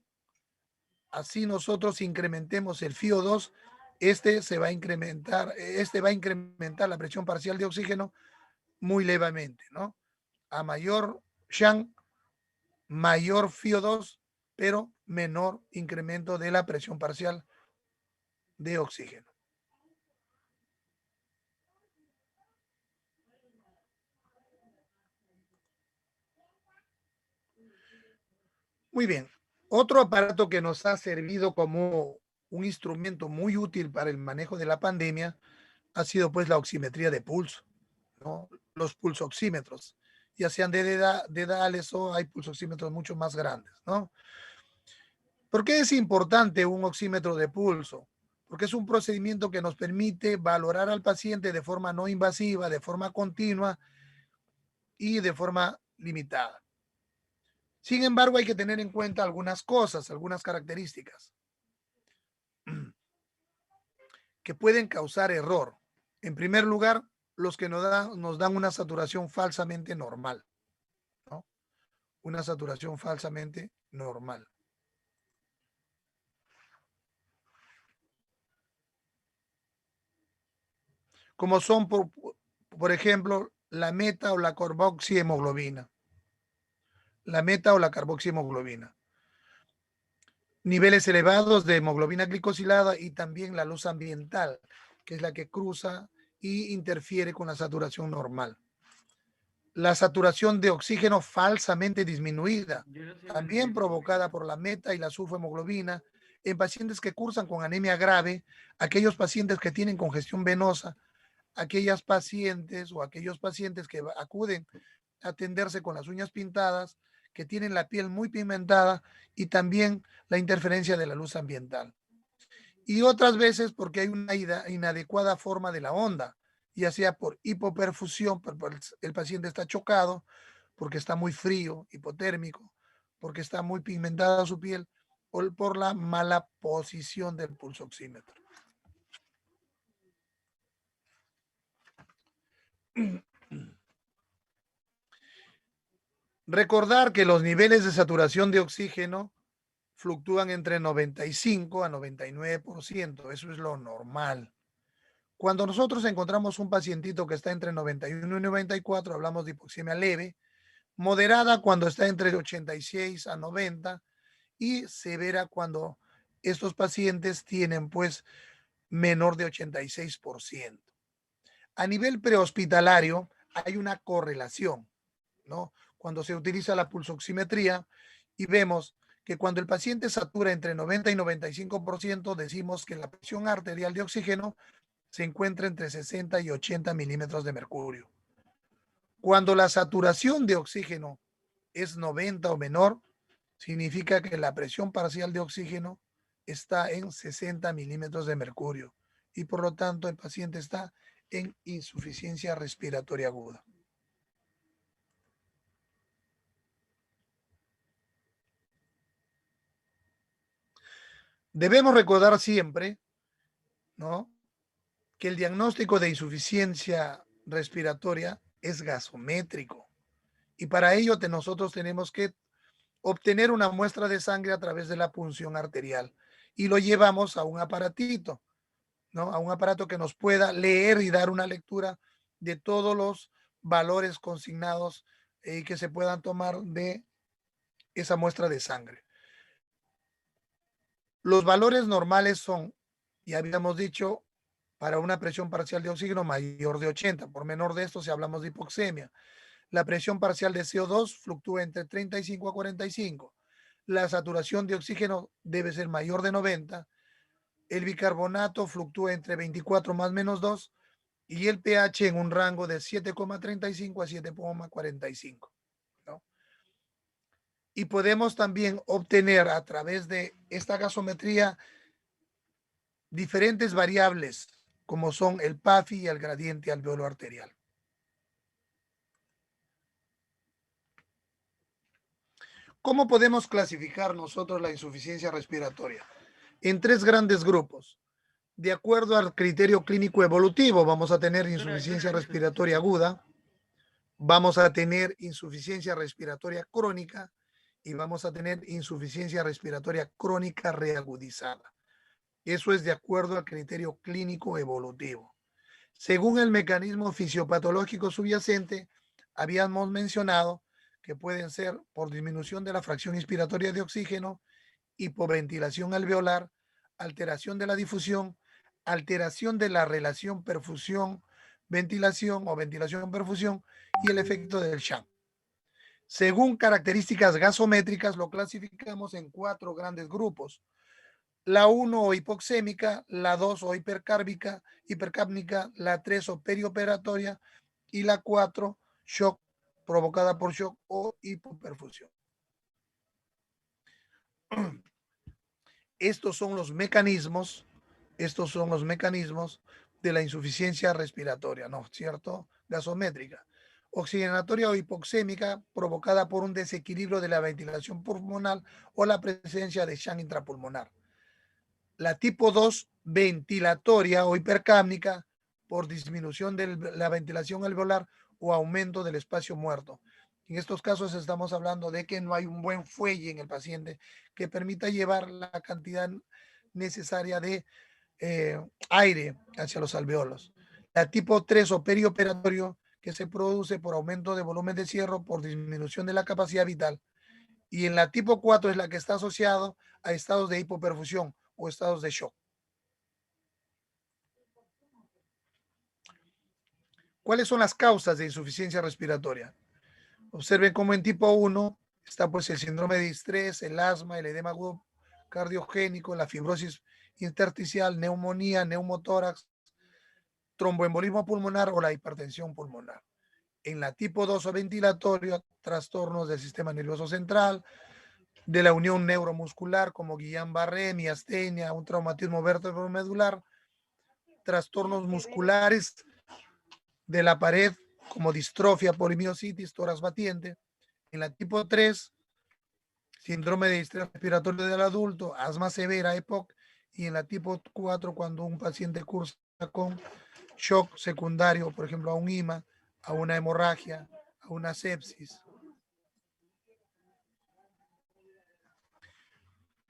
así nosotros incrementemos el FiO2, este va a incrementar la presión parcial de oxígeno muy levemente, ¿no? A mayor SHAN, mayor FiO2, pero menor incremento de la presión parcial de oxígeno. Muy bien. Otro aparato que nos ha servido como un instrumento muy útil para el manejo de la pandemia ha sido pues la oximetría de pulso, ¿no? Los pulsoxímetros, ya sean de dedales o hay pulsoxímetros mucho más grandes, ¿no? ¿Por qué es importante un oxímetro de pulso? Porque es un procedimiento que nos permite valorar al paciente de forma no invasiva, de forma continua y de forma limitada. Sin embargo, hay que tener en cuenta algunas cosas, algunas características que pueden causar error. En primer lugar, los que nos dan una saturación falsamente normal, ¿no? Una saturación falsamente normal. Como son, por ejemplo, la meta o la carboxihemoglobina. La meta o la carboxihemoglobina. Niveles elevados de hemoglobina glicosilada y también la luz ambiental, que es la que cruza y interfiere con la saturación normal. La saturación de oxígeno falsamente disminuida, también provocada por la meta y la sulfohemoglobina en pacientes que cursan con anemia grave, aquellos pacientes que tienen congestión venosa, aquellas pacientes o aquellos pacientes que acuden a atenderse con las uñas pintadas, que tienen la piel muy pigmentada y también la interferencia de la luz ambiental. Y otras veces porque hay una inadecuada forma de la onda, ya sea por hipoperfusión, el paciente está chocado, porque está muy frío, hipotérmico, porque está muy pigmentada su piel, o por la mala posición del pulsoxímetro. Recordar que los niveles de saturación de oxígeno fluctúan entre 95 a 99%, eso es lo normal. Cuando nosotros encontramos un pacientito que está entre 91 y 94, hablamos de hipoxemia leve, moderada cuando está entre 86 a 90 y severa cuando estos pacientes tienen pues menor de 86%. A nivel prehospitalario hay una correlación, ¿no? Cuando se utiliza la pulsoximetría y vemos que cuando el paciente satura entre 90 y 95%, decimos que la presión arterial de oxígeno se encuentra entre 60 y 80 milímetros de mercurio. Cuando la saturación de oxígeno es 90 o menor, significa que la presión parcial de oxígeno está en 60 milímetros de mercurio y por lo tanto el paciente está en insuficiencia respiratoria aguda. Debemos recordar siempre, ¿no?, que el diagnóstico de insuficiencia respiratoria es gasométrico y para ello nosotros tenemos que obtener una muestra de sangre a través de la punción arterial y lo llevamos a un aparatito, ¿no?, a un aparato que nos pueda leer y dar una lectura de todos los valores consignados y que se puedan tomar de esa muestra de sangre. Los valores normales son, ya habíamos dicho, para una presión parcial de oxígeno mayor de 80. Por menor de esto, si hablamos de hipoxemia. La presión parcial de CO2 fluctúa entre 35 a 45. La saturación de oxígeno debe ser mayor de 90. El bicarbonato fluctúa entre 24 más menos 2 y el pH en un rango de 7,35 a 7,45, ¿no? Y podemos también obtener a través de esta gasometría diferentes variables como son el PAFI y el gradiente alveolo arterial. ¿Cómo podemos clasificar nosotros la insuficiencia respiratoria? En tres grandes grupos. De acuerdo al criterio clínico evolutivo, vamos a tener insuficiencia respiratoria aguda, vamos a tener insuficiencia respiratoria crónica y vamos a tener insuficiencia respiratoria crónica reagudizada. Eso es de acuerdo al criterio clínico evolutivo. Según el mecanismo fisiopatológico subyacente, habíamos mencionado que pueden ser por disminución de la fracción inspiratoria de oxígeno, hipoventilación alveolar, alteración de la difusión, alteración de la relación perfusión-ventilación o ventilación-perfusión y el efecto del shunt. Según características gasométricas, lo clasificamos en cuatro grandes grupos. La 1 o hipoxémica, la 2 o hipercápnica, la 3 o perioperatoria y la 4 shock, provocada por shock o hipoperfusión. Estos son los mecanismos de la insuficiencia respiratoria, ¿no es cierto? Gasométrica. Oxigenatoria o hipoxémica, provocada por un desequilibrio de la ventilación pulmonar o la presencia de shunt intrapulmonar. La tipo 2, ventilatoria o hipercápnica, por disminución de la ventilación alveolar o aumento del espacio muerto. En estos casos estamos hablando de que no hay un buen fuelle en el paciente que permita llevar la cantidad necesaria de aire hacia los alveolos. La tipo 3 o perioperatorio, que se produce por aumento de volumen de cierre por disminución de la capacidad vital. Y en la tipo 4 es la que está asociado a estados de hipoperfusión o estados de shock. ¿Cuáles son las causas de insuficiencia respiratoria? Observen cómo en tipo 1 está pues el síndrome de distrés, el asma, el edema agudo cardiogénico, la fibrosis intersticial, neumonía, neumotórax, tromboembolismo pulmonar o la hipertensión pulmonar. En la tipo 2 o ventilatoria, trastornos del sistema nervioso central, de la unión neuromuscular como Guillain-Barré, miastenia, un traumatismo vértebro-medular, trastornos musculares de la pared como distrofia, polimiositis, tórax batiente. En la tipo 3, síndrome de distrés respiratorio del adulto, asma severa, EPOC. Y en la tipo 4, cuando un paciente cursa con shock secundario, por ejemplo, a un IMA, a una hemorragia, a una sepsis.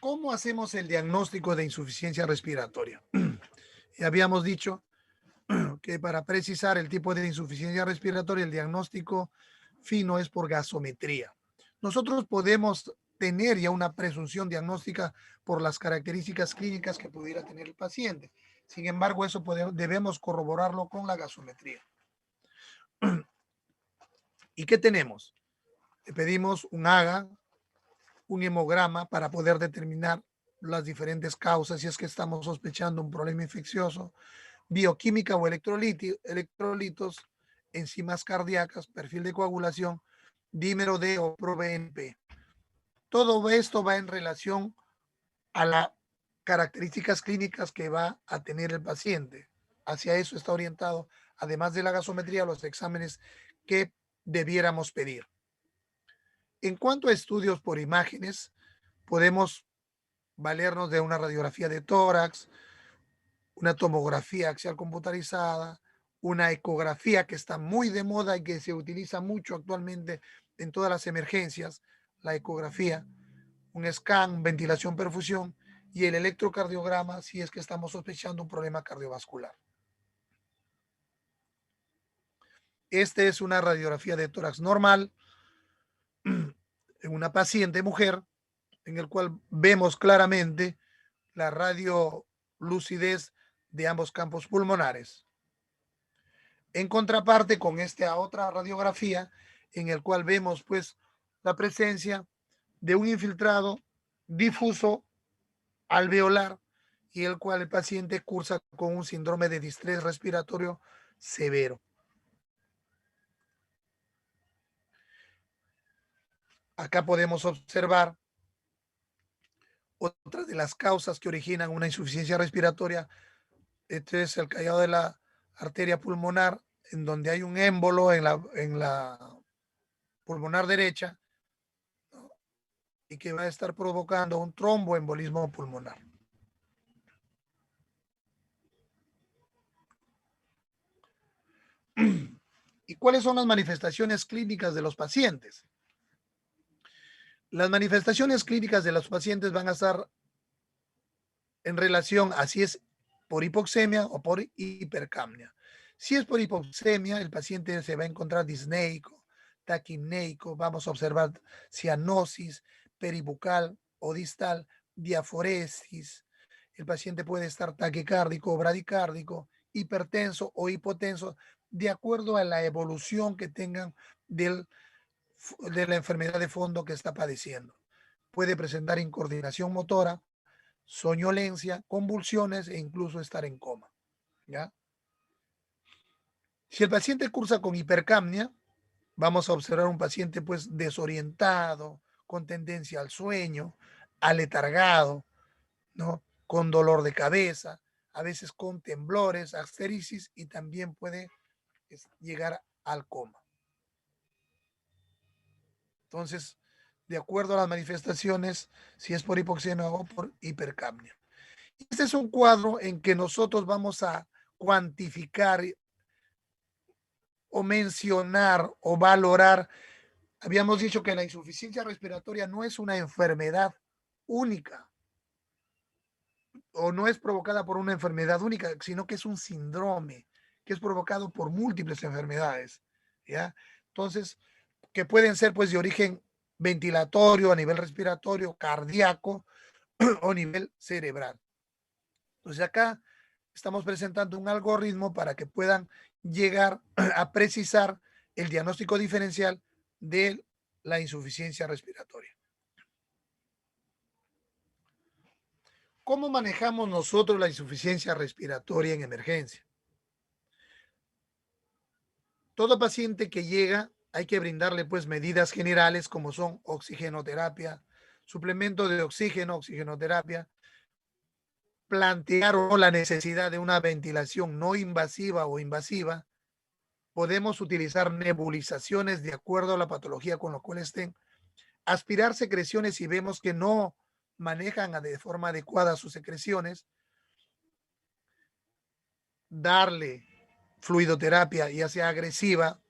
¿Cómo hacemos el diagnóstico de insuficiencia respiratoria? Ya habíamos dicho que para precisar el tipo de insuficiencia respiratoria, el diagnóstico fino es por gasometría. Nosotros podemos tener ya una presunción diagnóstica por las características clínicas que pudiera tener el paciente. Sin embargo, eso debemos corroborarlo con la gasometría. ¿Y qué tenemos? Le pedimos un AGA, un hemograma para poder determinar las diferentes causas si es que estamos sospechando un problema infeccioso, bioquímica o electrolitos, enzimas cardíacas, perfil de coagulación, dímero D o ProBNP. Todo esto va en relación a las características clínicas que va a tener el paciente. Hacia eso está orientado, además de la gasometría, los exámenes que debiéramos pedir. En cuanto a estudios por imágenes, podemos valernos de una radiografía de tórax, una tomografía axial computarizada, una ecografía que está muy de moda y que se utiliza mucho actualmente en todas las emergencias, la ecografía, un scan, ventilación, perfusión y el electrocardiograma si es que estamos sospechando un problema cardiovascular. Esta es una radiografía de tórax normal en una paciente mujer en el cual vemos claramente la radiolucidez de ambos campos pulmonares. En contraparte con esta otra radiografía en el cual vemos pues la presencia de un infiltrado difuso alveolar y el cual el paciente cursa con un síndrome de distrés respiratorio severo. Acá podemos observar otras de las causas que originan una insuficiencia respiratoria. Este es el callado de la arteria pulmonar, en donde hay un émbolo en la pulmonar derecha, ¿no? Y que va a estar provocando un tromboembolismo pulmonar. ¿Y cuáles son las manifestaciones clínicas de los pacientes? Las manifestaciones clínicas de los pacientes van a estar en relación a si es por hipoxemia o por hipercapnia. Si es por hipoxemia, el paciente se va a encontrar disneico, taquipneico, vamos a observar cianosis peribucal o distal, diaforesis. El paciente puede estar taquicárdico o bradicárdico, hipertenso o hipotenso, de acuerdo a la evolución que tengan de la enfermedad de fondo que está padeciendo. Puede presentar incoordinación motora, soñolencia, convulsiones e incluso estar en coma, ¿ya? Si el paciente cursa con hipercapnia, vamos a observar un paciente pues desorientado, con tendencia al sueño, aletargado, ¿no? Con dolor de cabeza, a veces con temblores, asterisis y también puede llegar al coma. Entonces, de acuerdo a las manifestaciones, si es por hipoxemia o por hipercapnia. Este es un cuadro en que nosotros vamos a cuantificar o mencionar o valorar. Habíamos dicho que la insuficiencia respiratoria no es una enfermedad única o no es provocada por una enfermedad única, sino que es un síndrome que es provocado por múltiples enfermedades, ¿ya? Entonces, que pueden ser pues de origen ventilatorio, a nivel respiratorio, cardíaco o nivel cerebral. Entonces acá estamos presentando un algoritmo para que puedan llegar a precisar el diagnóstico diferencial de la insuficiencia respiratoria. ¿Cómo manejamos nosotros la insuficiencia respiratoria en emergencia? Todo paciente que llega hay que brindarle pues medidas generales como son oxigenoterapia, suplemento de oxígeno, oxigenoterapia, plantear la necesidad de una ventilación no invasiva o invasiva. Podemos utilizar nebulizaciones de acuerdo a la patología con la cual estén, aspirar secreciones si vemos que no manejan de forma adecuada sus secreciones, darle fluidoterapia, ya sea agresiva,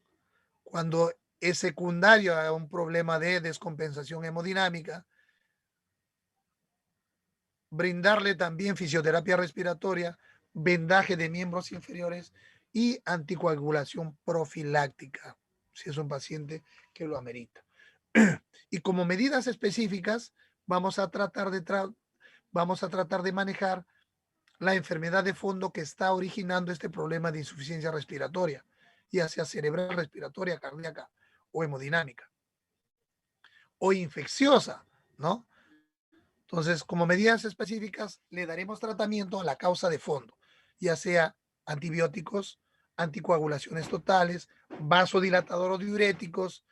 cuando es secundario a un problema de descompensación hemodinámica, brindarle también fisioterapia respiratoria, vendaje de miembros inferiores y anticoagulación profiláctica, si es un paciente que lo amerita. Y como medidas específicas, vamos a tratar de manejar la enfermedad de fondo que está originando este problema de insuficiencia respiratoria, ya sea cerebral, respiratoria, cardíaca o hemodinámica, o infecciosa, ¿no? Entonces, como medidas específicas, le daremos tratamiento a la causa de fondo, ya sea antibióticos, anticoagulaciones totales, vasodilatador o diuréticos,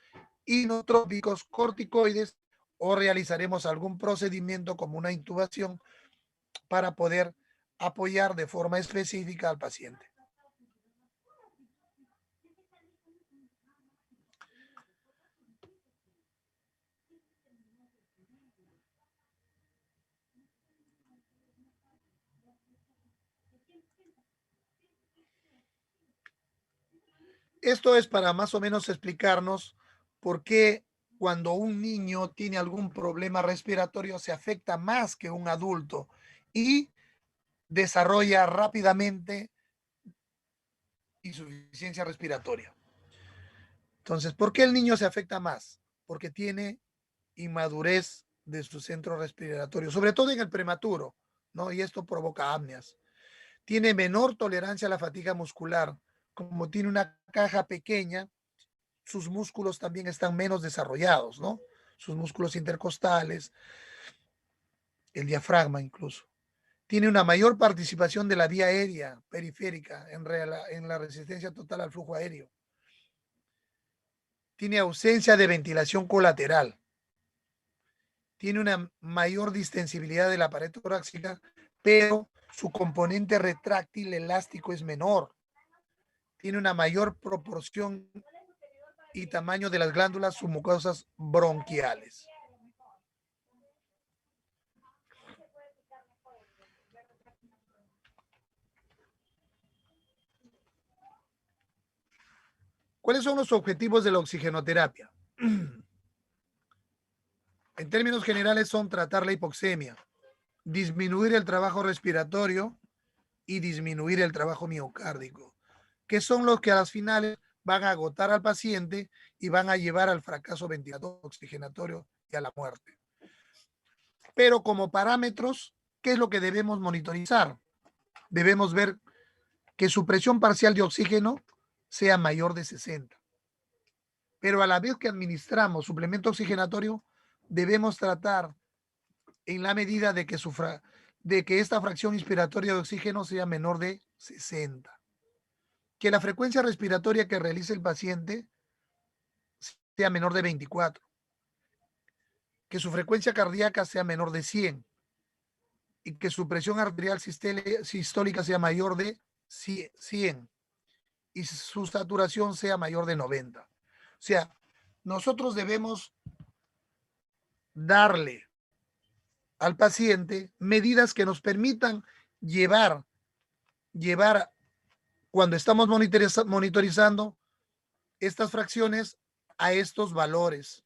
inotrópicos, corticoides, o realizaremos algún procedimiento como una intubación para poder apoyar de forma específica al paciente. Esto es para más o menos explicarnos por qué cuando un niño tiene algún problema respiratorio se afecta más que un adulto y desarrolla rápidamente insuficiencia respiratoria. Entonces, ¿por qué el niño se afecta más? Porque tiene inmadurez de su centro respiratorio, sobre todo en el prematuro, ¿no? Y esto provoca apneas. Tiene menor tolerancia a la fatiga muscular. Como tiene una caja pequeña, sus músculos también están menos desarrollados, ¿no? Sus músculos intercostales, el diafragma incluso. Tiene una mayor participación de la vía aérea periférica en la resistencia total al flujo aéreo. Tiene ausencia de ventilación colateral. Tiene una mayor distensibilidad de la pared torácica, pero su componente retráctil elástico es menor. Tiene una mayor proporción y tamaño de las glándulas submucosas bronquiales. ¿Cuáles son los objetivos de la oxigenoterapia? En términos generales son tratar la hipoxemia, disminuir el trabajo respiratorio y disminuir el trabajo miocárdico, que son los que a las finales van a agotar al paciente y van a llevar al fracaso ventilatorio oxigenatorio y a la muerte. Pero como parámetros, ¿qué es lo que debemos monitorizar? Debemos ver que su presión parcial de oxígeno sea mayor de 60. Pero a la vez que administramos suplemento oxigenatorio, debemos tratar en la medida de que, de que esta fracción inspiratoria de oxígeno sea menor de 60. Que la frecuencia respiratoria que realice el paciente sea menor de 24. Que su frecuencia cardíaca sea menor de 100. Y que su presión arterial sistólica sea mayor de 100. Y su saturación sea mayor de 90. O sea, nosotros debemos darle al paciente medidas que nos permitan llevar cuando estamos monitorizando estas fracciones a estos valores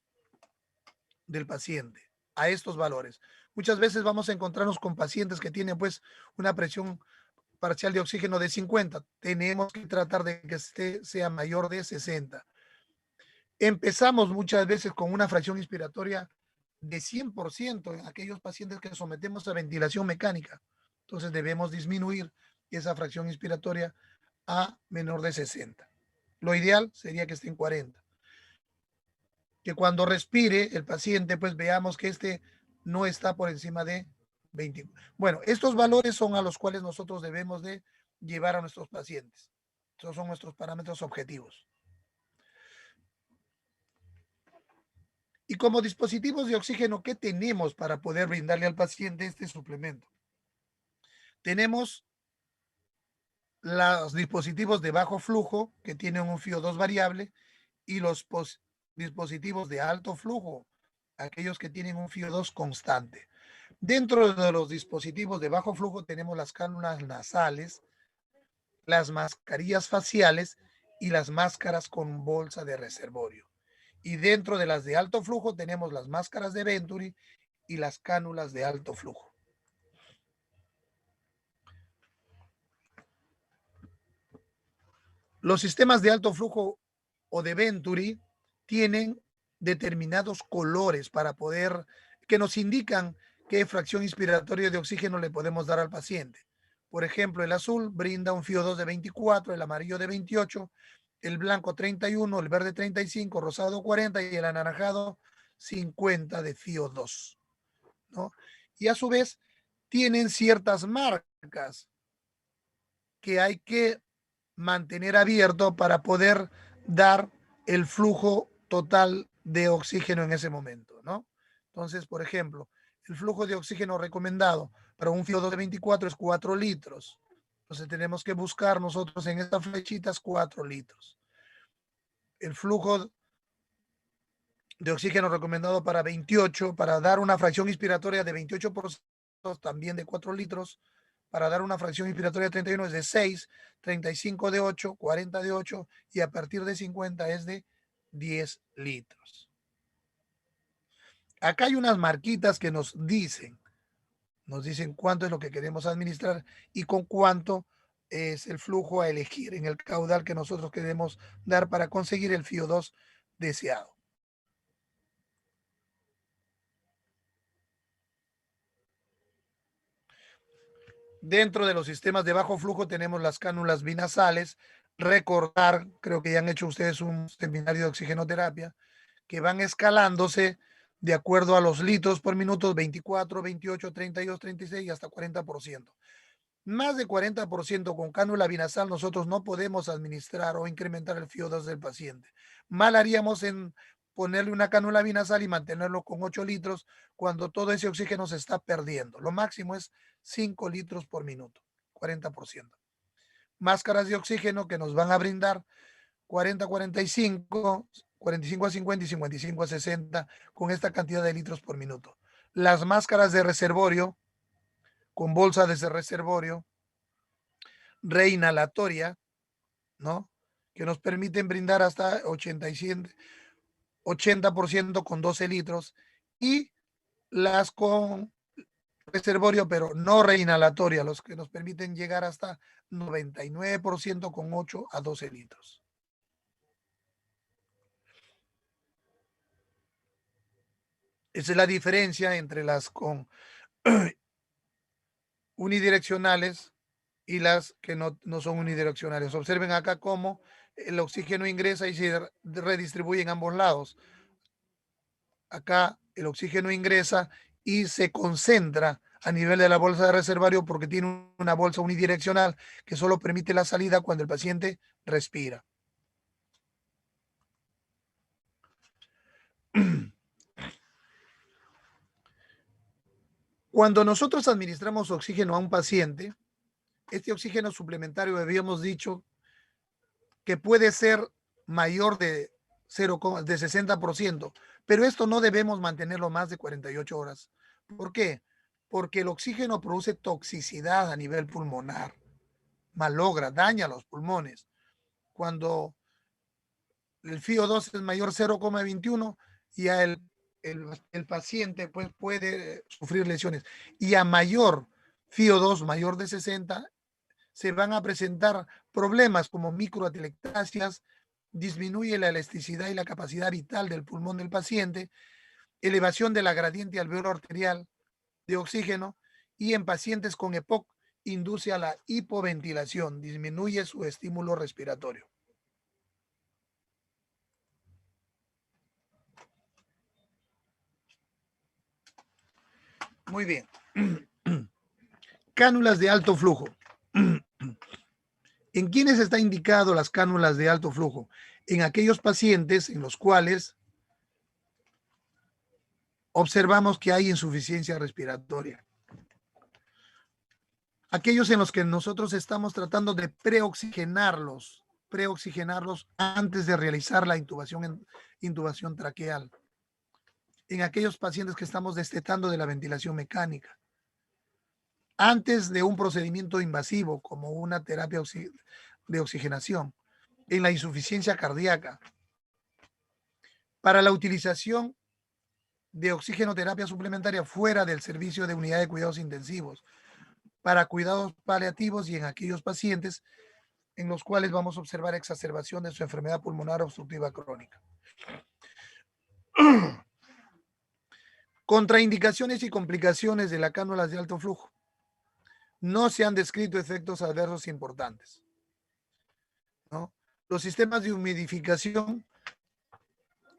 del paciente, a estos valores. Muchas veces vamos a encontrarnos con pacientes que tienen pues una presión parcial de oxígeno de 50. Tenemos que tratar de que sea mayor de 60. Empezamos muchas veces con una fracción inspiratoria de 100% en aquellos pacientes que sometemos a ventilación mecánica. Entonces debemos disminuir esa fracción inspiratoria a menor de 60. Lo ideal sería que esté en 40. Que cuando respire el paciente, pues veamos que este no está por encima de 20. Bueno, estos valores son a los cuales nosotros debemos de llevar a nuestros pacientes. Estos son nuestros parámetros objetivos. Y como dispositivos de oxígeno, ¿qué tenemos para poder brindarle al paciente este suplemento? Tenemos los dispositivos de bajo flujo que tienen un FiO2 variable y los dispositivos de alto flujo, aquellos que tienen un FiO2 constante. Dentro de los dispositivos de bajo flujo tenemos las cánulas nasales, las mascarillas faciales y las máscaras con bolsa de reservorio. Y dentro de las de alto flujo tenemos las máscaras de Venturi y las cánulas de alto flujo. Los sistemas de alto flujo o de Venturi tienen determinados colores para poder, que nos indican qué fracción inspiratoria de oxígeno le podemos dar al paciente. Por ejemplo, el azul brinda un FiO2 de 24, el amarillo de 28, el blanco 31, el verde 35, rosado 40 y el anaranjado 50 de FiO2, ¿no? Y a su vez tienen ciertas marcas que hay que mantener abierto para poder dar el flujo total de oxígeno en ese momento, ¿no? Entonces, por ejemplo, el flujo de oxígeno recomendado para un FiO2 de 24 es 4 litros. Entonces tenemos que buscar nosotros en estas flechitas 4 litros. El flujo de oxígeno recomendado para 28, para dar una fracción inspiratoria de 28%, también de 4 litros, para dar una fracción inspiratoria de 31 es de 6, 35 de 8, 40 de 8 y a partir de 50 es de 10 litros. Acá hay unas marquitas que nos dicen cuánto es lo que queremos administrar y con cuánto es el flujo a elegir en el caudal que nosotros queremos dar para conseguir el FiO2 deseado. Dentro de los sistemas de bajo flujo tenemos las cánulas binasales. Recordar, creo que ya han hecho ustedes un seminario de oxigenoterapia, que van escalándose de acuerdo a los litros por minuto, 24, 28, 32, 36 y hasta 40%. Más de 40% con cánula binasal nosotros no podemos administrar o incrementar el FiO2 del paciente. Mal haríamos en ponerle una cánula binasal y mantenerlo con 8 litros cuando todo ese oxígeno se está perdiendo. Lo máximo es 5 litros por minuto, 40%. Máscaras de oxígeno que nos van a brindar 40 a 45, 45 a 50 y 55 a 60 con esta cantidad de litros por minuto. Las máscaras de reservorio con bolsa de reservorio reinhalatoria, ¿no? Que nos permiten brindar hasta 80% con 12 litros y las con reservorio, pero no reinhalatoria, los que nos permiten llegar hasta 99% con 8 a 12 litros. Esa es la diferencia entre las con unidireccionales y las que no son unidireccionales. Observen acá cómo el oxígeno ingresa y se redistribuye en ambos lados. Acá el oxígeno ingresa y se concentra a nivel de la bolsa de reservorio porque tiene una bolsa unidireccional que solo permite la salida cuando el paciente respira. Cuando nosotros administramos oxígeno a un paciente, este oxígeno suplementario habíamos dicho que puede ser mayor de 60%, pero esto no debemos mantenerlo más de 48 horas. ¿Por qué? Porque el oxígeno produce toxicidad a nivel pulmonar, malogra, daña los pulmones. Cuando el FiO2 es mayor 0,21, ya el paciente pues, puede sufrir lesiones. Y a mayor FiO2, mayor de 60, se van a presentar problemas como microatelectasias, disminuye la elasticidad y la capacidad vital del pulmón del paciente, elevación de la gradiente alveolar arterial de oxígeno y en pacientes con EPOC induce a la hipoventilación, disminuye su estímulo respiratorio. Muy bien. Cánulas de alto flujo. ¿En quiénes está indicado las cánulas de alto flujo? En aquellos pacientes en los cuales observamos que hay insuficiencia respiratoria. Aquellos en los que nosotros estamos tratando de preoxigenarlos antes de realizar la intubación traqueal. En aquellos pacientes que estamos destetando de la ventilación mecánica. Antes de un procedimiento invasivo como una terapia de oxigenación. En la insuficiencia cardíaca. Para la utilización de oxigenoterapia suplementaria fuera del servicio de unidad de cuidados intensivos, para cuidados paliativos y en aquellos pacientes en los cuales vamos a observar exacerbación de su enfermedad pulmonar obstructiva crónica. Contraindicaciones y complicaciones de las cánulas de alto flujo. No se han descrito efectos adversos importantes, ¿no? Los sistemas de humidificación,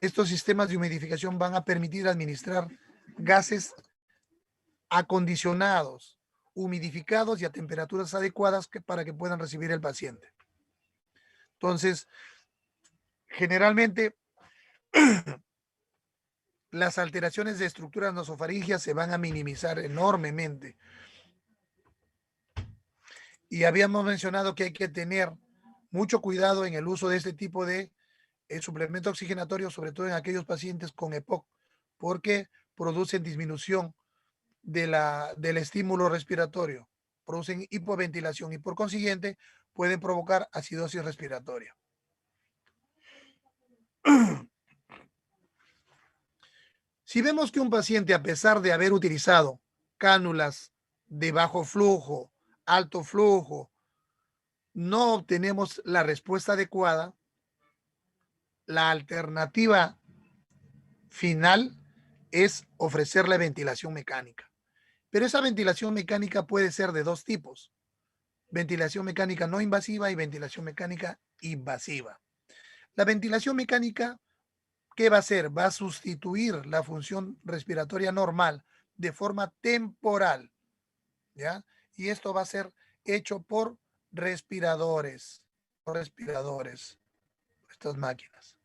estos sistemas de humidificación van a permitir administrar gases acondicionados, humidificados y a temperaturas adecuadas para que puedan recibir el paciente. Entonces, generalmente las alteraciones de estructuras nasofaringias se van a minimizar enormemente. Y habíamos mencionado que hay que tener mucho cuidado en el uso de este tipo de suplemento oxigenatorio, sobre todo en aquellos pacientes con EPOC, porque producen disminución del estímulo respiratorio, producen hipoventilación y por consiguiente pueden provocar acidosis respiratoria. Si vemos que un paciente, a pesar de haber utilizado cánulas de bajo flujo, alto flujo, no obtenemos la respuesta adecuada, la alternativa final es ofrecerle ventilación mecánica. Pero esa ventilación mecánica puede ser de dos tipos: ventilación mecánica no invasiva y ventilación mecánica invasiva. La ventilación mecánica, ¿qué va a hacer? Va a sustituir la función respiratoria normal de forma temporal, ¿ya? Y esto va a ser hecho por respiradores, estas máquinas.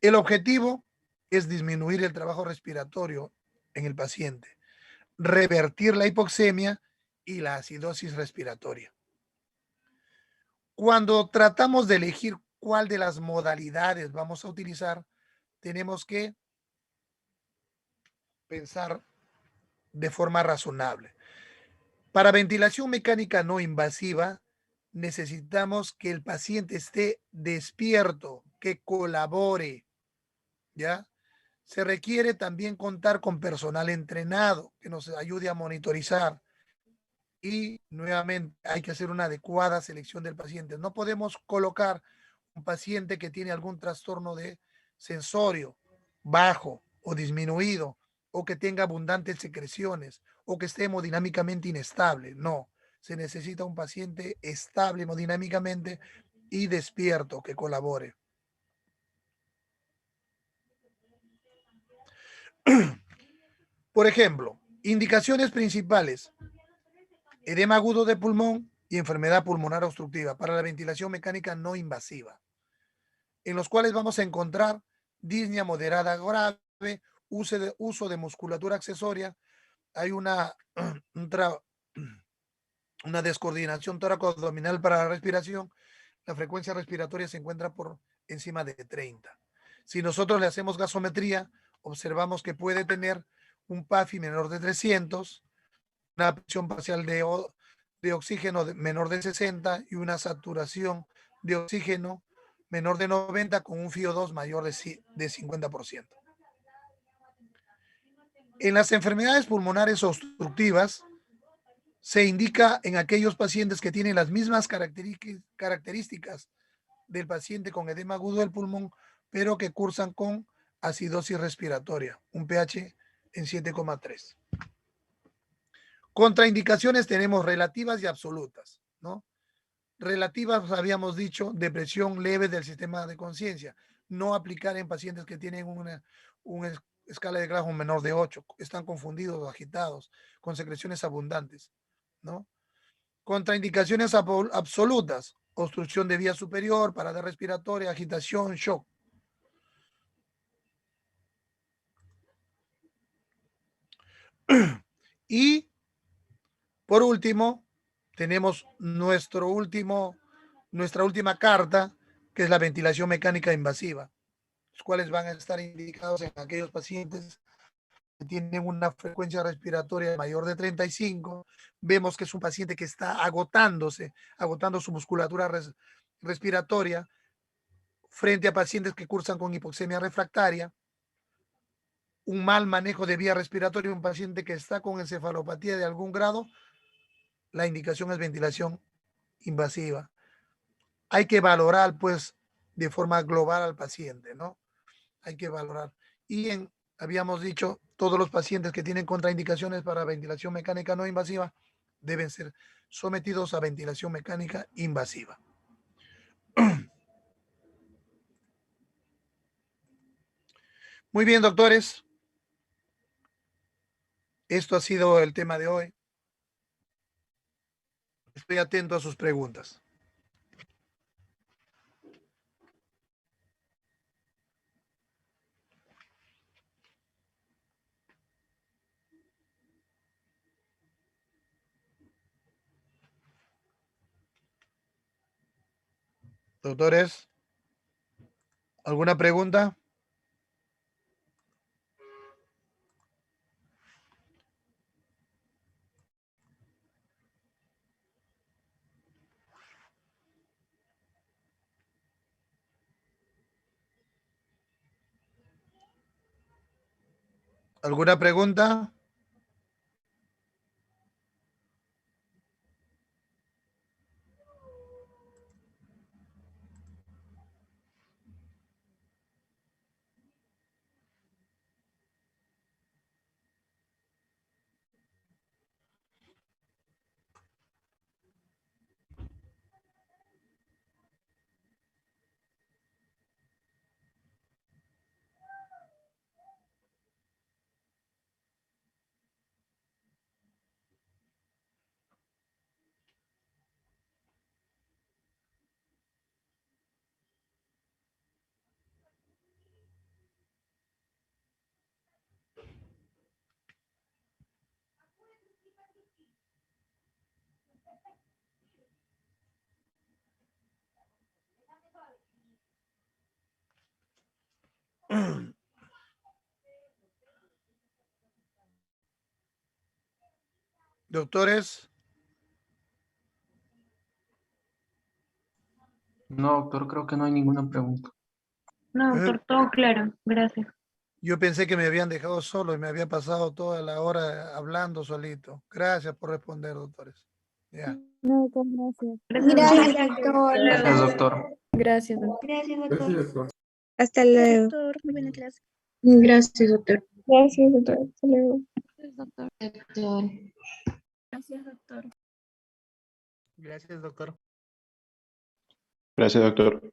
El objetivo es disminuir el trabajo respiratorio en el paciente, revertir la hipoxemia y la acidosis respiratoria. Cuando tratamos de elegir cuál de las modalidades vamos a utilizar, tenemos que pensar de forma razonable. Para ventilación mecánica no invasiva, necesitamos que el paciente esté despierto, que colabore, ¿ya? Se requiere también contar con personal entrenado que nos ayude a monitorizar y nuevamente hay que hacer una adecuada selección del paciente. No podemos colocar un paciente que tiene algún trastorno de sensorio bajo o disminuido o que tenga abundantes secreciones o que esté hemodinámicamente inestable. No, se necesita un paciente estable hemodinámicamente y despierto que colabore. Por ejemplo, indicaciones principales: edema agudo de pulmón y enfermedad pulmonar obstructiva para la ventilación mecánica no invasiva, en los cuales vamos a encontrar disnea moderada grave, uso de musculatura accesoria, hay una descoordinación tóraco-abdominal para la respiración, la frecuencia respiratoria se encuentra por encima de 30. Si nosotros le hacemos gasometría, observamos que puede tener un PAFI menor de 300, una presión parcial de oxígeno menor de 60 y una saturación de oxígeno menor de 90 con un FiO2 mayor de 50%. En las enfermedades pulmonares obstructivas, se indica en aquellos pacientes que tienen las mismas características del paciente con edema agudo del pulmón, pero que cursan con acidosis respiratoria, un pH en 7,3. Contraindicaciones tenemos relativas y absolutas, ¿no? Relativas, habíamos dicho, depresión leve del sistema de conciencia. No aplicar en pacientes que tienen una escala de Glasgow menor de 8, están confundidos o agitados, con secreciones abundantes, ¿no? Contraindicaciones absolutas, obstrucción de vía superior, parada respiratoria, agitación, shock. Y por último, tenemos nuestra última carta, que es la ventilación mecánica invasiva, los cuales van a estar indicados en aquellos pacientes que tienen una frecuencia respiratoria mayor de 35. Vemos que es un paciente que está agotando su musculatura respiratoria, frente a pacientes que cursan con hipoxemia refractaria, un mal manejo de vía respiratoria, un paciente que está con encefalopatía de algún grado, la indicación es ventilación invasiva. Hay que valorar, pues, de forma global al paciente, ¿no? Hay que valorar. Habíamos dicho, todos los pacientes que tienen contraindicaciones para ventilación mecánica no invasiva deben ser sometidos a ventilación mecánica invasiva. Muy bien, doctores. Esto ha sido el tema de hoy. Estoy atento a sus preguntas. Doctores, ¿alguna pregunta? ¿Alguna pregunta? Doctores, No, doctor, creo que no hay ninguna pregunta. No, doctor, todo claro. Gracias. yo pensé que me habían dejado solo y me había pasado toda la hora hablando solito. Gracias por responder, doctores. Ya. No, con gracias. Gracias, Gracias, doctor. Gracias, doctor. Gracias, doctor. Gracias, doctor. Hasta luego. Doctor, muy buena clase. Gracias, doctor. Gracias, doctor. Hasta luego. Doctor. Gracias, doctor. Gracias, doctor. Gracias, doctor.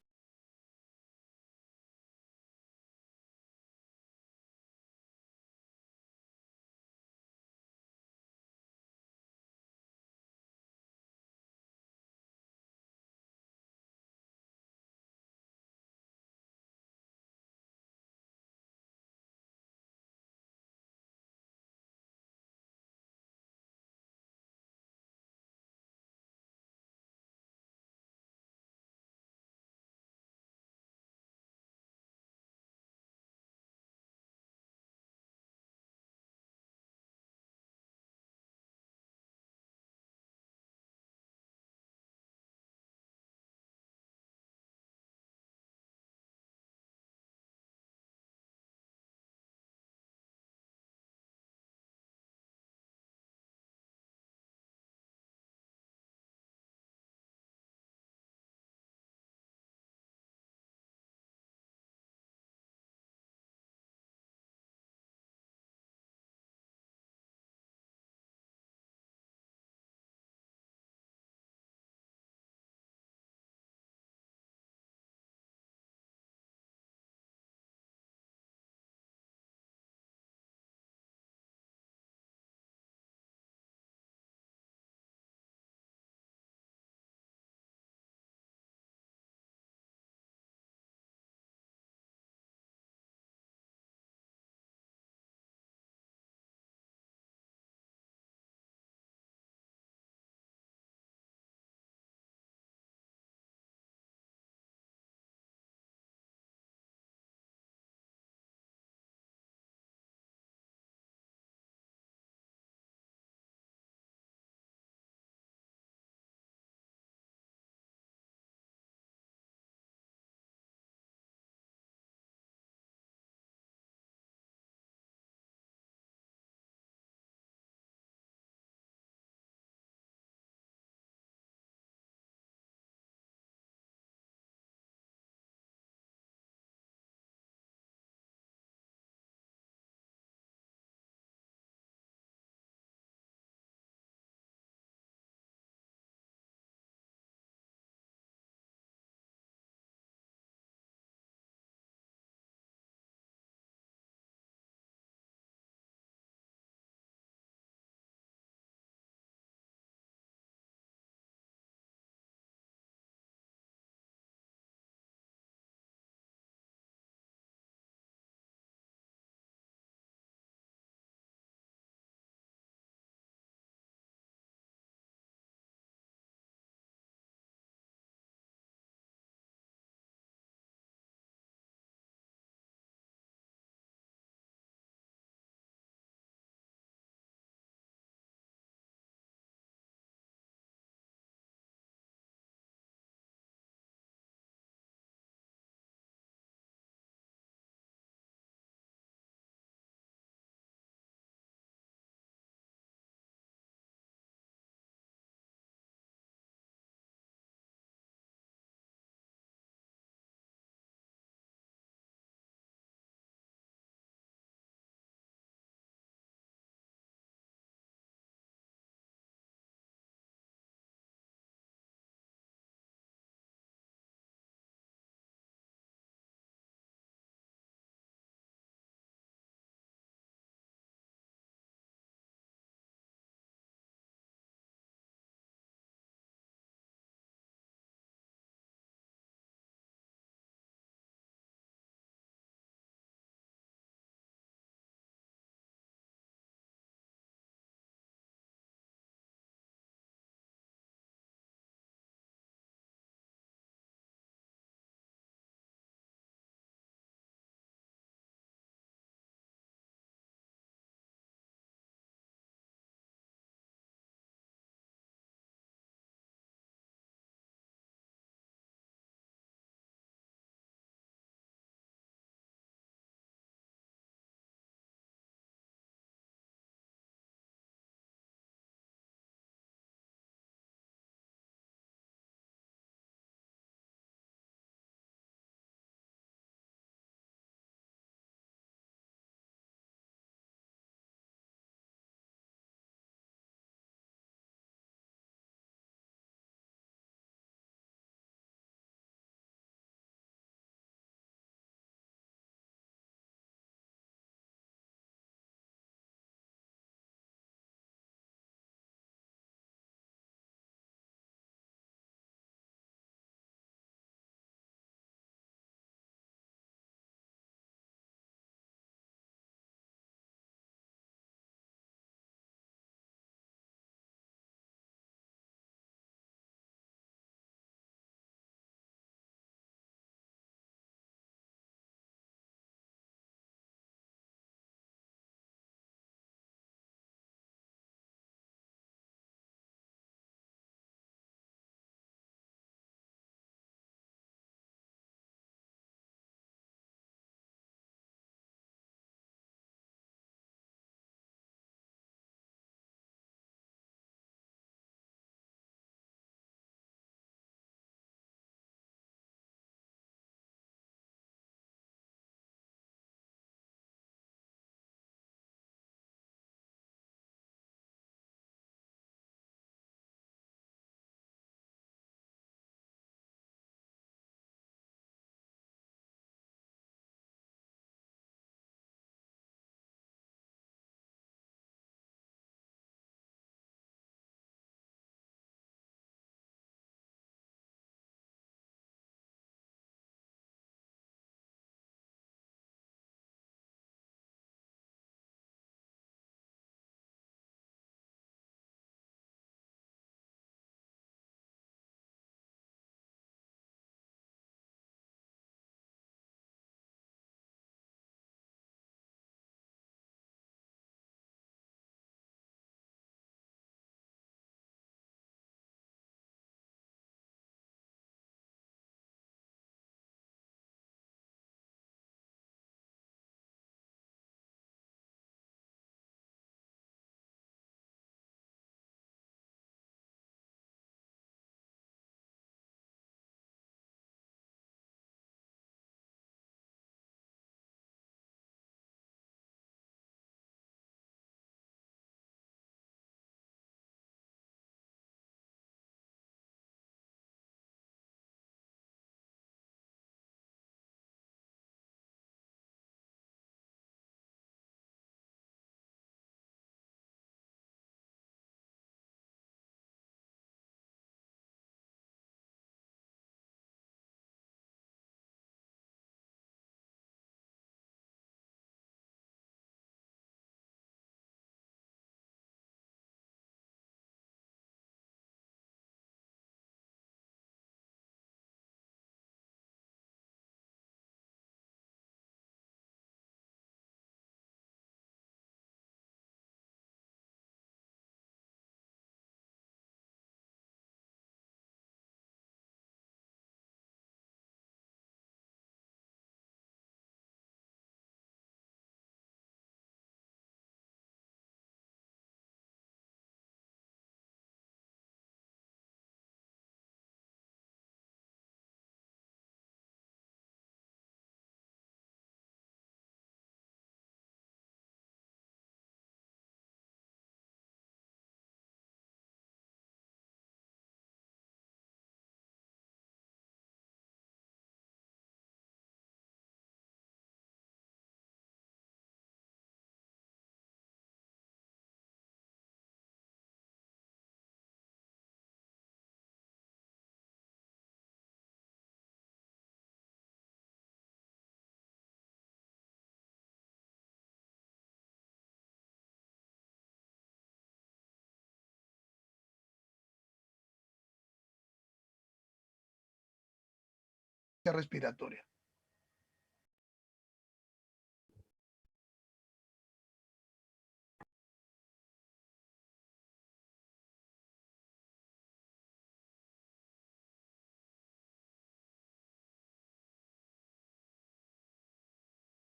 respiratoria.